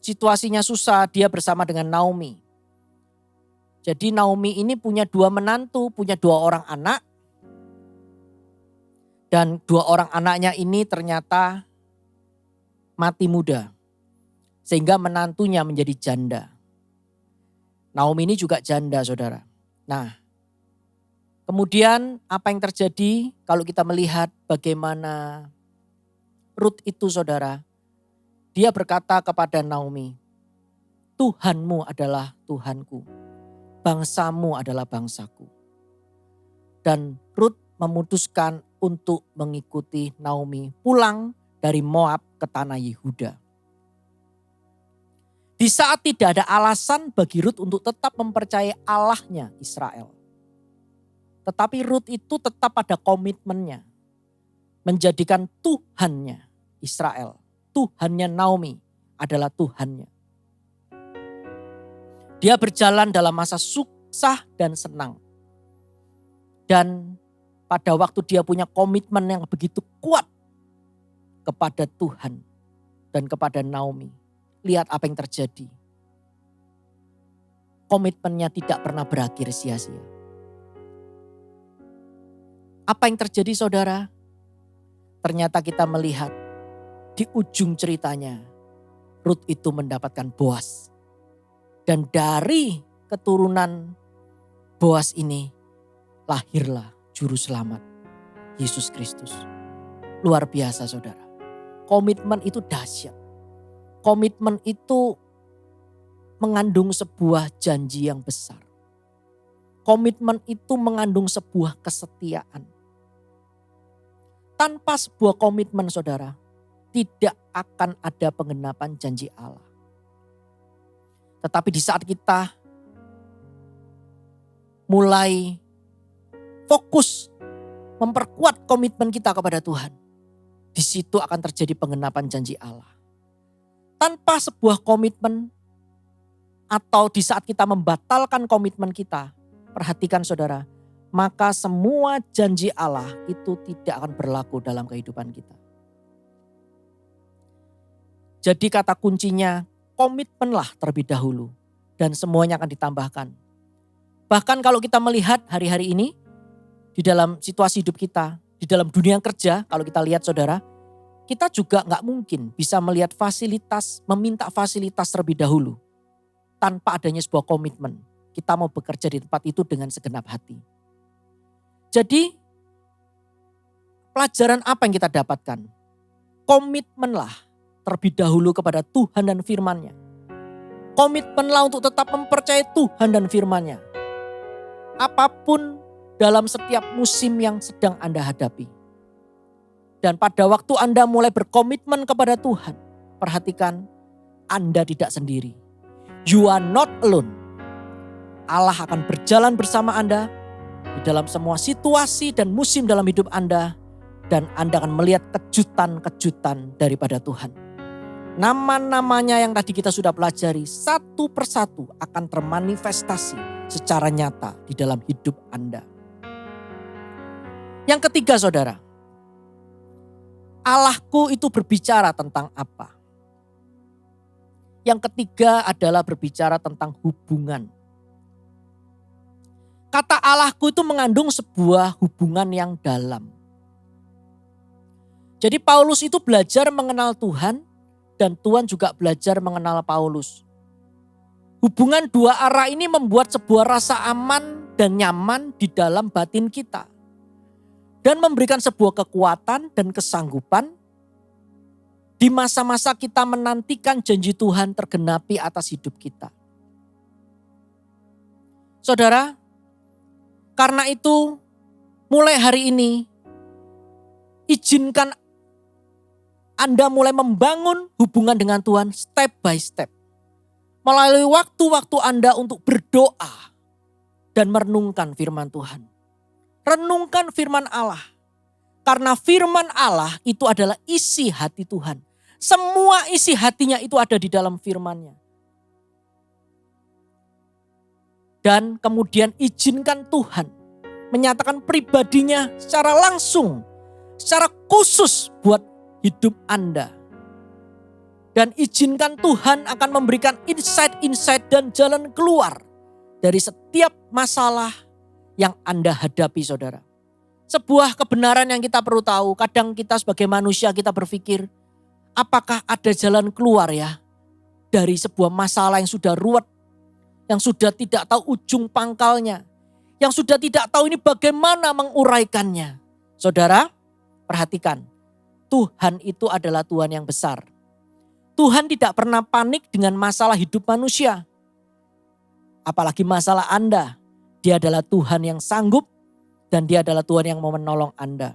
situasinya susah, dia bersama dengan Naomi. Jadi Naomi ini punya 2 menantu, punya 2 orang anak. Dan 2 orang anaknya ini ternyata mati muda. Sehingga menantunya menjadi janda. Naomi ini juga janda, saudara. Nah, kemudian apa yang terjadi kalau kita melihat bagaimana Rut itu, saudara. Dia berkata kepada Naomi, Tuhanmu adalah Tuhanku, bangsamu adalah bangsaku. Dan Rut memutuskan untuk mengikuti Naomi pulang dari Moab ke tanah Yehuda. Di saat tidak ada alasan bagi Rut untuk tetap mempercayai Allahnya Israel. Tetapi Rut itu tetap pada komitmennya. Menjadikan Tuhannya Israel, Tuhannya Naomi adalah Tuhannya. Dia berjalan dalam masa susah dan senang. Dan pada waktu dia punya komitmen yang begitu kuat kepada Tuhan dan kepada Naomi. Lihat apa yang terjadi. Komitmennya tidak pernah berakhir sia-sia. Apa yang terjadi, saudara? Ternyata kita melihat di ujung ceritanya Rut itu mendapatkan Boas. Dan dari keturunan Boas ini lahirlah juru selamat, Yesus Kristus. Luar biasa, saudara. Komitmen itu dahsyat. Komitmen itu mengandung sebuah janji yang besar. Komitmen itu mengandung sebuah kesetiaan. Tanpa sebuah komitmen, saudara, tidak akan ada penggenapan janji Allah. Tetapi di saat kita mulai fokus memperkuat komitmen kita kepada Tuhan, di situ akan terjadi penggenapan janji Allah. Tanpa sebuah komitmen atau di saat kita membatalkan komitmen kita, perhatikan, saudara, maka semua janji Allah itu tidak akan berlaku dalam kehidupan kita. Jadi kata kuncinya, komitmenlah terlebih dahulu dan semuanya akan ditambahkan. Bahkan kalau kita melihat hari-hari ini di dalam situasi hidup kita, di dalam dunia kerja, kalau kita lihat, saudara, kita juga gak mungkin bisa melihat fasilitas, meminta fasilitas terlebih dahulu tanpa adanya sebuah komitmen. Kita mau bekerja di tempat itu dengan segenap hati. Jadi pelajaran apa yang kita dapatkan? Komitmenlah terlebih dahulu kepada Tuhan dan firman-Nya. Komitmenlah untuk tetap mempercayai Tuhan dan firman-Nya. Apapun dalam setiap musim yang sedang Anda hadapi. Dan pada waktu Anda mulai berkomitmen kepada Tuhan, perhatikan, Anda tidak sendiri. You are not alone. Allah akan berjalan bersama Anda di dalam semua situasi dan musim dalam hidup Anda. Dan Anda akan melihat kejutan-kejutan daripada Tuhan. Nama-namanya yang tadi kita sudah pelajari, satu persatu akan termanifestasi secara nyata di dalam hidup Anda. Yang ketiga, saudara, Allahku itu berbicara tentang apa? Yang ketiga adalah berbicara tentang hubungan. Kata Allahku itu mengandung sebuah hubungan yang dalam. Jadi Paulus itu belajar mengenal Tuhan dan Tuhan juga belajar mengenal Paulus. Hubungan 2 arah ini membuat sebuah rasa aman dan nyaman di dalam batin kita. Dan memberikan sebuah kekuatan dan kesanggupan di masa-masa kita menantikan janji Tuhan tergenapi atas hidup kita. Saudara, karena itu mulai hari ini izinkan Anda mulai membangun hubungan dengan Tuhan step by step. Melalui waktu-waktu Anda untuk berdoa dan merenungkan firman Tuhan. Renungkan firman Allah. Karena firman Allah itu adalah isi hati Tuhan. Semua isi hatinya itu ada di dalam firman-Nya. Dan kemudian izinkan Tuhan menyatakan pribadinya secara langsung, secara khusus buat hidup Anda. Dan izinkan Tuhan akan memberikan insight-insight dan jalan keluar dari setiap masalah yang Anda hadapi, saudara. Sebuah kebenaran yang kita perlu tahu, kadang kita sebagai manusia kita berpikir, apakah ada jalan keluar ya dari sebuah masalah yang sudah ruwet, yang sudah tidak tahu ujung pangkalnya, yang sudah tidak tahu ini bagaimana menguraikannya. Saudara, perhatikan, Tuhan itu adalah Tuhan yang besar. Tuhan tidak pernah panik dengan masalah hidup manusia. Apalagi masalah Anda. Dia adalah Tuhan yang sanggup dan dia adalah Tuhan yang mau menolong Anda.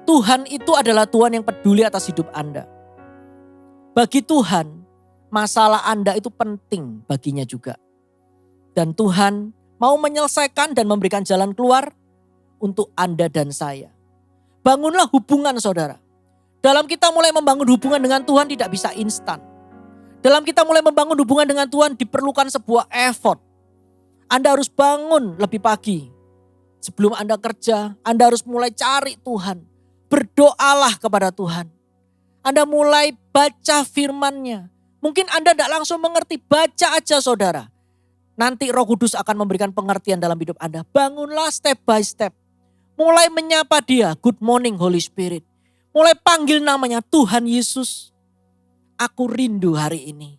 Tuhan itu adalah Tuhan yang peduli atas hidup Anda. Bagi Tuhan, masalah Anda itu penting baginya juga. Dan Tuhan mau menyelesaikan dan memberikan jalan keluar untuk Anda dan saya. Bangunlah hubungan, saudara. Dalam kita mulai membangun hubungan dengan Tuhan tidak bisa instan. Dalam kita mulai membangun hubungan dengan Tuhan diperlukan sebuah effort. Anda harus bangun lebih pagi. Sebelum Anda kerja, Anda harus mulai cari Tuhan. Berdoalah kepada Tuhan. Anda mulai baca firman-Nya. Mungkin Anda tidak langsung mengerti, baca aja saudara. Nanti Roh Kudus akan memberikan pengertian dalam hidup Anda. Bangunlah step by step. Mulai menyapa dia, good morning Holy Spirit. Mulai panggil namanya, Tuhan Yesus. Aku rindu hari ini.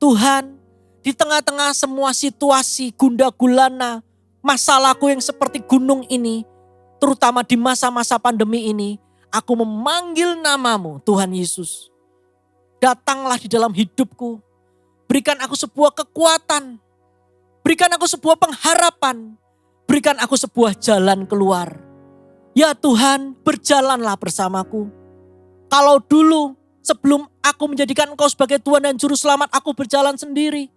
Tuhan, di tengah-tengah semua situasi gunda gulana, masalahku yang seperti gunung ini, terutama di masa-masa pandemi ini, aku memanggil namamu, Tuhan Yesus. Datanglah di dalam hidupku. Berikan aku sebuah kekuatan. Berikan aku sebuah pengharapan. Berikan aku sebuah jalan keluar. Ya Tuhan, berjalanlah bersamaku. Kalau dulu sebelum aku menjadikan Engkau sebagai Tuhan dan Juru Selamat, aku berjalan sendiri.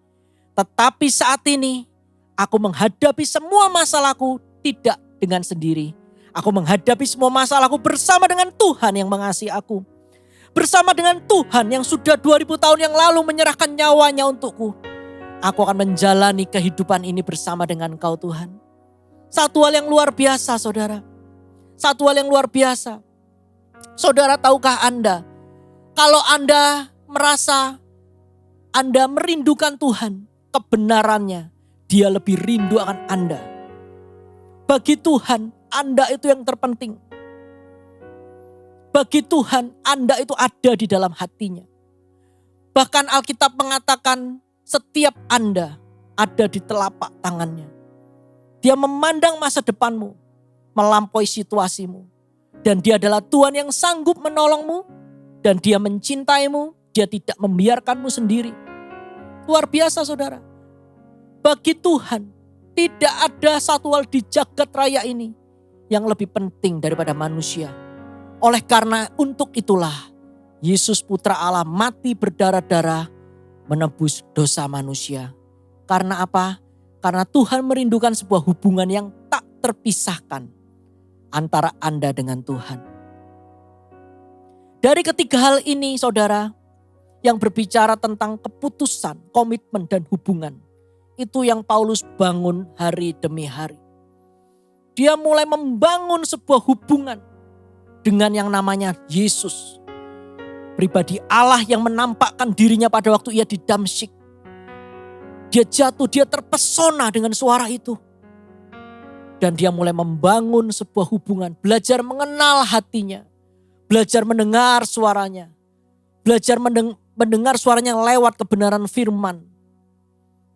Tetapi saat ini, aku menghadapi semua masalahku tidak dengan sendiri. Aku menghadapi semua masalahku bersama dengan Tuhan yang mengasihi aku. Bersama dengan Tuhan yang sudah 2000 tahun yang lalu menyerahkan nyawanya untukku. Aku akan menjalani kehidupan ini bersama dengan Engkau Tuhan. Satu hal yang luar biasa saudara. Satu hal yang luar biasa. Saudara tahukah Anda, kalau Anda merasa Anda merindukan Tuhan, kebenarannya Dia lebih rindu akan Anda. Bagi Tuhan, Anda itu yang terpenting. Bagi Tuhan, Anda itu ada di dalam hatinya. Bahkan Alkitab mengatakan setiap Anda ada di telapak tangannya. Dia memandang masa depanmu, melampaui situasimu. Dan dia adalah Tuhan yang sanggup menolongmu. Dan dia mencintaimu, dia tidak membiarkanmu sendiri. Luar biasa saudara. Bagi Tuhan, tidak ada satu hal di jagat raya ini yang lebih penting daripada manusia. Oleh karena untuk itulah, Yesus Putra Allah mati berdarah-darah menebus dosa manusia. Karena apa? Karena Tuhan merindukan sebuah hubungan yang tak terpisahkan antara Anda dengan Tuhan. Dari ketiga hal ini saudara, yang berbicara tentang keputusan, komitmen dan hubungan, itu yang Paulus bangun hari demi hari. Dia mulai membangun sebuah hubungan dengan yang namanya Yesus. Pribadi Allah yang menampakkan dirinya pada waktu ia di Damsyik. Dia jatuh, dia terpesona dengan suara itu. Dan dia mulai membangun sebuah hubungan, belajar mengenal hatinya, belajar mendengar suaranya, belajar mendengar suaranya lewat kebenaran firman.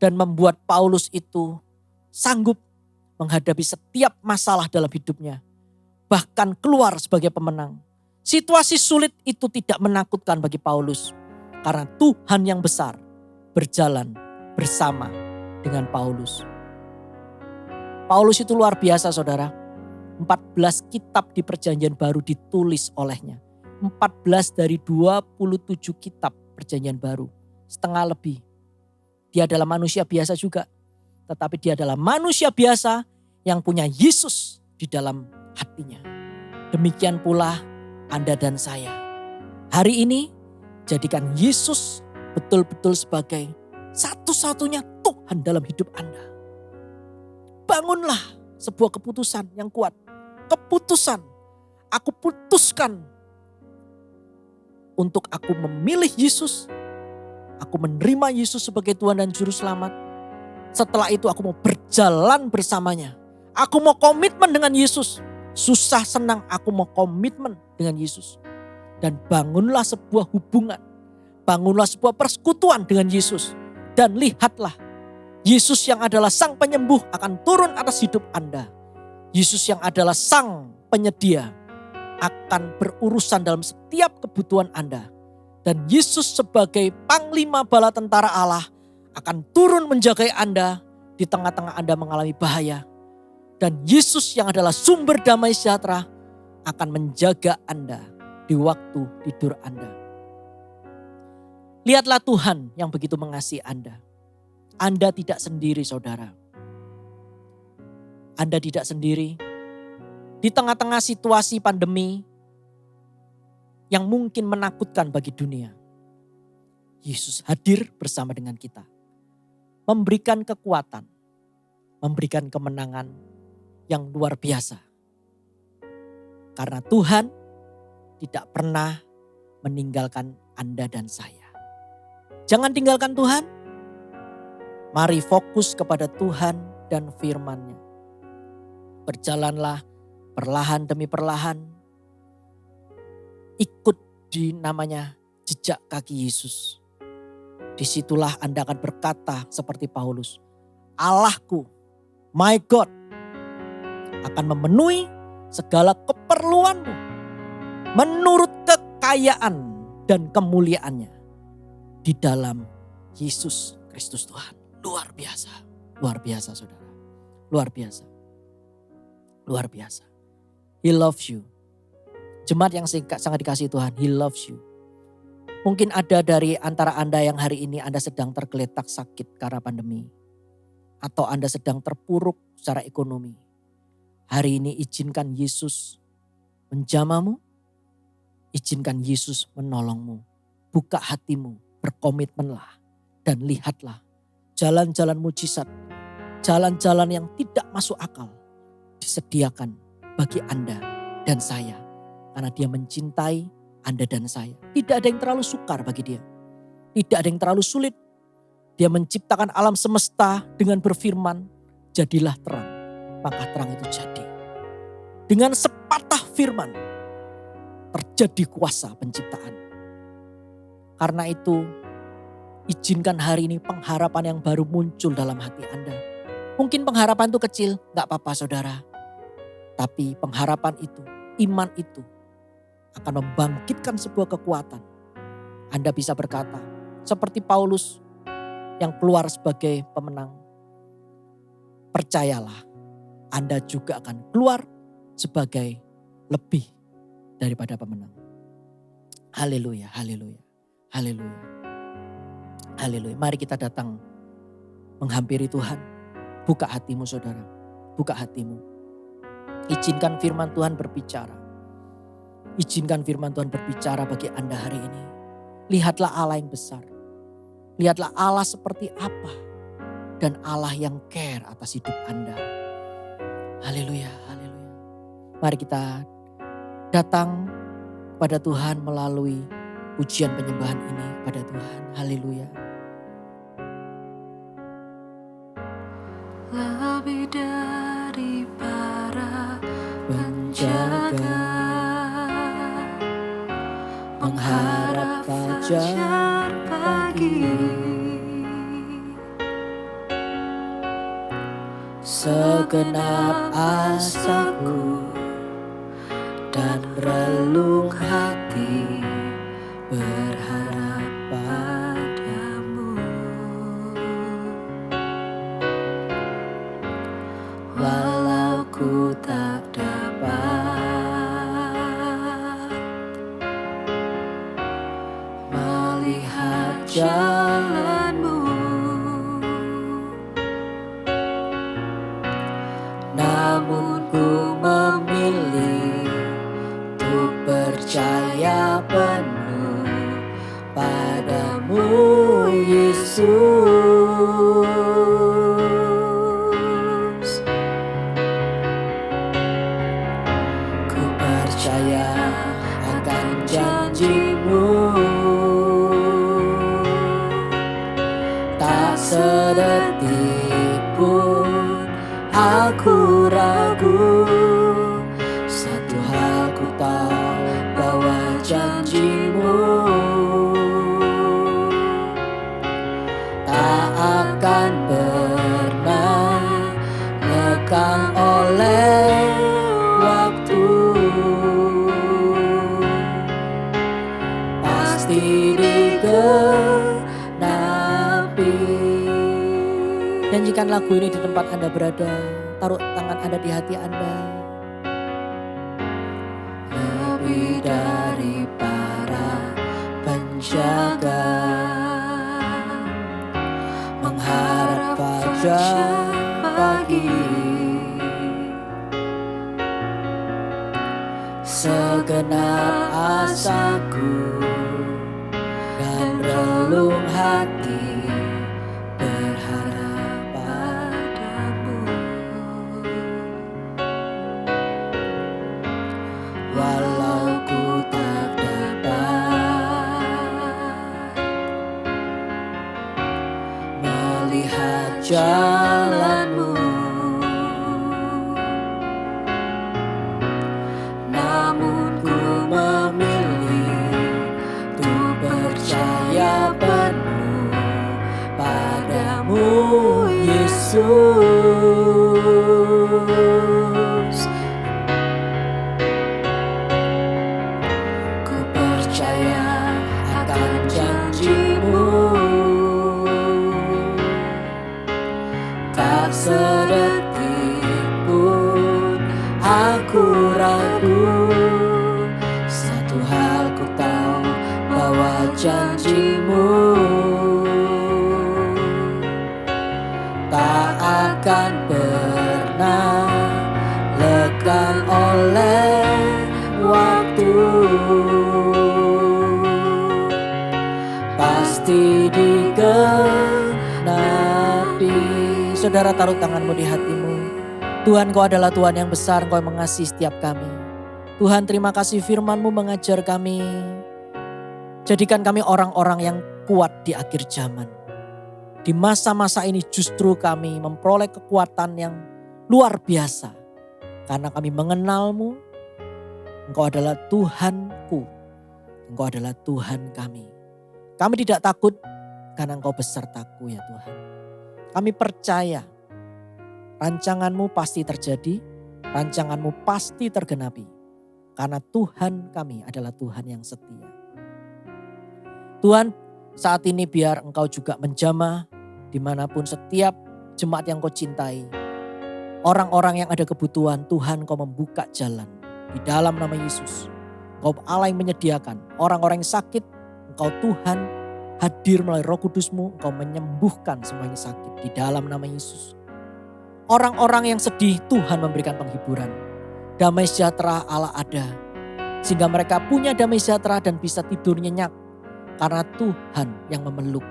Dan membuat Paulus itu sanggup menghadapi setiap masalah dalam hidupnya. Bahkan keluar sebagai pemenang. Situasi sulit itu tidak menakutkan bagi Paulus. Karena Tuhan yang besar berjalan bersama dengan Paulus. Paulus itu luar biasa saudara. 14 kitab di perjanjian baru ditulis olehnya. 14 dari 27 kitab perjanjian baru. Setengah lebih. Dia adalah manusia biasa juga. Tetapi dia adalah manusia biasa yang punya Yesus di dalam hatinya. Demikian pula Anda dan saya. Hari ini jadikan Yesus betul-betul sebagai satu-satunya Tuhan Tuhan dalam hidup Anda. Bangunlah sebuah keputusan yang kuat. Keputusan, aku putuskan untuk aku memilih Yesus. Aku menerima Yesus sebagai Tuhan dan Juru Selamat. Setelah itu aku mau berjalan bersamanya. Aku mau komitmen dengan Yesus. Susah senang aku mau komitmen dengan Yesus. Dan bangunlah sebuah hubungan. Bangunlah sebuah persekutuan dengan Yesus. Dan lihatlah, Yesus yang adalah Sang Penyembuh akan turun atas hidup Anda. Yesus yang adalah Sang Penyedia akan berurusan dalam setiap kebutuhan Anda. Dan Yesus sebagai Panglima Bala Tentara Allah akan turun menjagai Anda di tengah-tengah Anda mengalami bahaya. Dan Yesus yang adalah sumber damai sejahtera akan menjaga Anda di waktu tidur Anda. Lihatlah Tuhan yang begitu mengasihi Anda. Anda tidak sendiri, saudara. Anda tidak sendiri. Di tengah-tengah situasi pandemi yang mungkin menakutkan bagi dunia, Yesus hadir bersama dengan kita. Memberikan kekuatan, memberikan kemenangan yang luar biasa. Karena Tuhan tidak pernah meninggalkan Anda dan saya. Jangan tinggalkan Tuhan. Mari fokus kepada Tuhan dan firman-Nya. Berjalanlah perlahan demi perlahan. Ikut di namanya jejak kaki Yesus. Disitulah Anda akan berkata seperti Paulus. Allahku, my God, akan memenuhi segala keperluanmu menurut kekayaan dan kemuliaannya di dalam Yesus Kristus Tuhan. Luar biasa, luar biasa saudara. Luar biasa, luar biasa. He loves you. Jemaat yang sangat dikasihi Tuhan, He loves you. Mungkin ada dari antara Anda yang hari ini Anda sedang tergeletak sakit karena pandemi. Atau Anda sedang terpuruk secara ekonomi. Hari ini izinkan Yesus menjamamu. Izinkan Yesus menolongmu. Buka hatimu, berkomitmenlah. Dan lihatlah jalan-jalan mujizat. Jalan-jalan yang tidak masuk akal. Disediakan bagi Anda dan saya. Karena Dia mencintai Anda dan saya. Tidak ada yang terlalu sukar bagi Dia. Tidak ada yang terlalu sulit. Dia menciptakan alam semesta dengan berfirman, jadilah terang. Maka terang itu jadi. Dengan sepatah firman, terjadi kuasa penciptaan. Karena itu, izinkan hari ini pengharapan yang baru muncul dalam hati Anda. Mungkin pengharapan itu kecil, gak apa-apa saudara. Tapi pengharapan itu, iman itu, akan membangkitkan sebuah kekuatan. Anda bisa berkata, seperti Paulus yang keluar sebagai pemenang. Percayalah, Anda juga akan keluar sebagai lebih daripada pemenang. Haleluya, haleluya, haleluya, haleluya. Mari kita datang menghampiri Tuhan. Buka hatimu saudara, buka hatimu. Izinkan firman Tuhan berbicara. Izinkan firman Tuhan berbicara bagi Anda hari ini. Lihatlah Allah yang besar. Lihatlah Allah seperti apa. Dan Allah yang care atas hidup Anda. Haleluya, haleluya. Mari kita datang kepada Tuhan melalui pujian penyembahan ini pada Tuhan. Haleluya. Lebih dari para Penjaga mengharap fajar pagi, segenap asaku dan relung hati berharap padamu. Walau ku tak dapat melihat jalanmu, namun ku memilih untuk percaya penuh padamu Yesus. aku ragu. Satu hal ku tahu, bahwa janji-Mu tak akan pernah lekang oleh waktu. Pasti digenapi. Nyanyikan lagu ini di tempat Anda berada. Taruh tangan Anda di hati Anda. Lebih dari para penjaga, mengharap fajar pagi, segenap asaku dan relung hati berharap padamu. Walau ku tak dapat melihat jalan-Mu, namun ku memilih untuk percaya penuh padamu, Yesus. Ku percaya akan janji-Mu, tak sedetik pun aku ragu. Satu hal ku tahu, bahwa janji-Mu tak akan pernah lekang oleh waktu. Pasti digenapi. Saudara, taruh tanganmu di hatimu. Tuhan, Kau adalah Tuhan yang besar, Kau yang mengasihi setiap kami. Tuhan, terima kasih firman-Mu mengajar kami. Jadikan kami orang-orang yang kuat di akhir zaman. Di masa-masa ini justru kami memperoleh kekuatan yang luar biasa. Karena kami mengenal-Mu, Engkau adalah Tuhanku, Engkau adalah Tuhan kami. Kami tidak takut karena Engkau besertaku ya Tuhan. Kami percaya rancangan-Mu pasti terjadi, rancangan-Mu pasti tergenapi. Karena Tuhan kami adalah Tuhan yang setia. Tuhan, saat ini biar Engkau juga menjamah dimanapun setiap jemaat yang Kau cintai. Orang-orang yang ada kebutuhan, Tuhan Kau membuka jalan di dalam nama Yesus. Engkau Allah yang menyediakan orang-orang yang sakit, Engkau Tuhan hadir melalui Roh Kudus-Mu, Engkau menyembuhkan semua yang sakit di dalam nama Yesus. Orang-orang yang sedih, Tuhan memberikan penghiburan. Damai sejahtera Allah ada, sehingga mereka punya damai sejahtera dan bisa tidur nyenyak. Karena Tuhan yang memeluk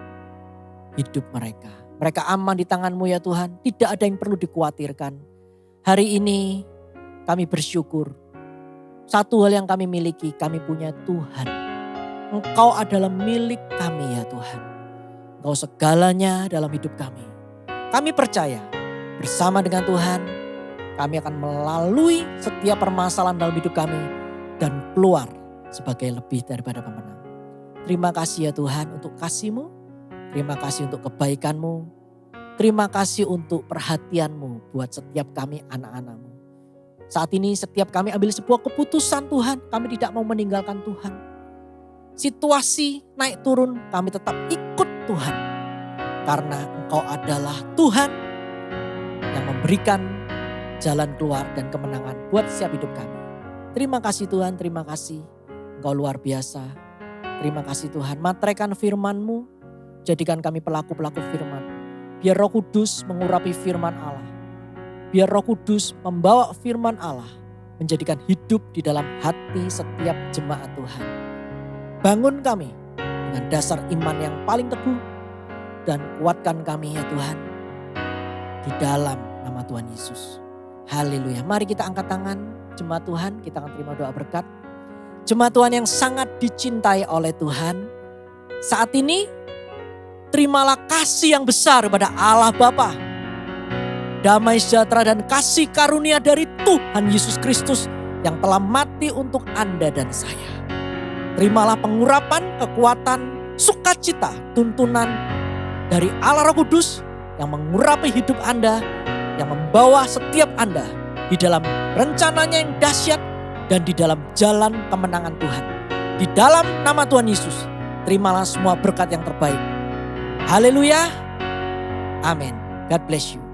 hidup mereka. Mereka aman di tangan-Mu ya Tuhan. Tidak ada yang perlu dikhawatirkan. Hari ini kami bersyukur. Satu hal yang kami miliki, kami punya Tuhan. Engkau adalah milik kami ya Tuhan. Engkau segalanya dalam hidup kami. Kami percaya bersama dengan Tuhan, kami akan melalui setiap permasalahan dalam hidup kami dan keluar sebagai lebih daripada pemenang. Terima kasih ya Tuhan untuk kasih-Mu. Terima kasih untuk kebaikan-Mu. Terima kasih untuk perhatian-Mu buat setiap kami anak-anak-Mu. Saat ini setiap kami ambil sebuah keputusan Tuhan. Kami tidak mau meninggalkan Tuhan. Situasi naik turun kami tetap ikut Tuhan. Karena Engkau adalah Tuhan yang memberikan jalan keluar dan kemenangan buat setiap hidup kami. Terima kasih Tuhan, terima kasih. Engkau luar biasa. Terima kasih Tuhan, materaikan firman-Mu, jadikan kami pelaku-pelaku firman. Biar Roh Kudus mengurapi firman Allah. Biar Roh Kudus membawa firman Allah, menjadikan hidup di dalam hati setiap jemaat Tuhan. Bangun kami dengan dasar iman yang paling teguh dan kuatkan kami ya Tuhan di dalam nama Tuhan Yesus. Haleluya. Mari kita angkat tangan jemaat Tuhan, kita akan terima doa berkat. Jemaat Tuhan yang sangat dicintai oleh Tuhan. Saat ini terimalah kasih yang besar kepada Allah Bapa. damai sejahtera dan kasih karunia dari Tuhan Yesus Kristus yang telah mati untuk Anda dan saya. Terimalah pengurapan, kekuatan, sukacita, tuntunan dari Allah Roh Kudus yang mengurapi hidup Anda, yang membawa setiap Anda di dalam rencananya yang dahsyat dan di dalam jalan kemenangan Tuhan. Di dalam nama Tuhan Yesus, terimalah semua berkat yang terbaik. Haleluya. Amin. God bless you.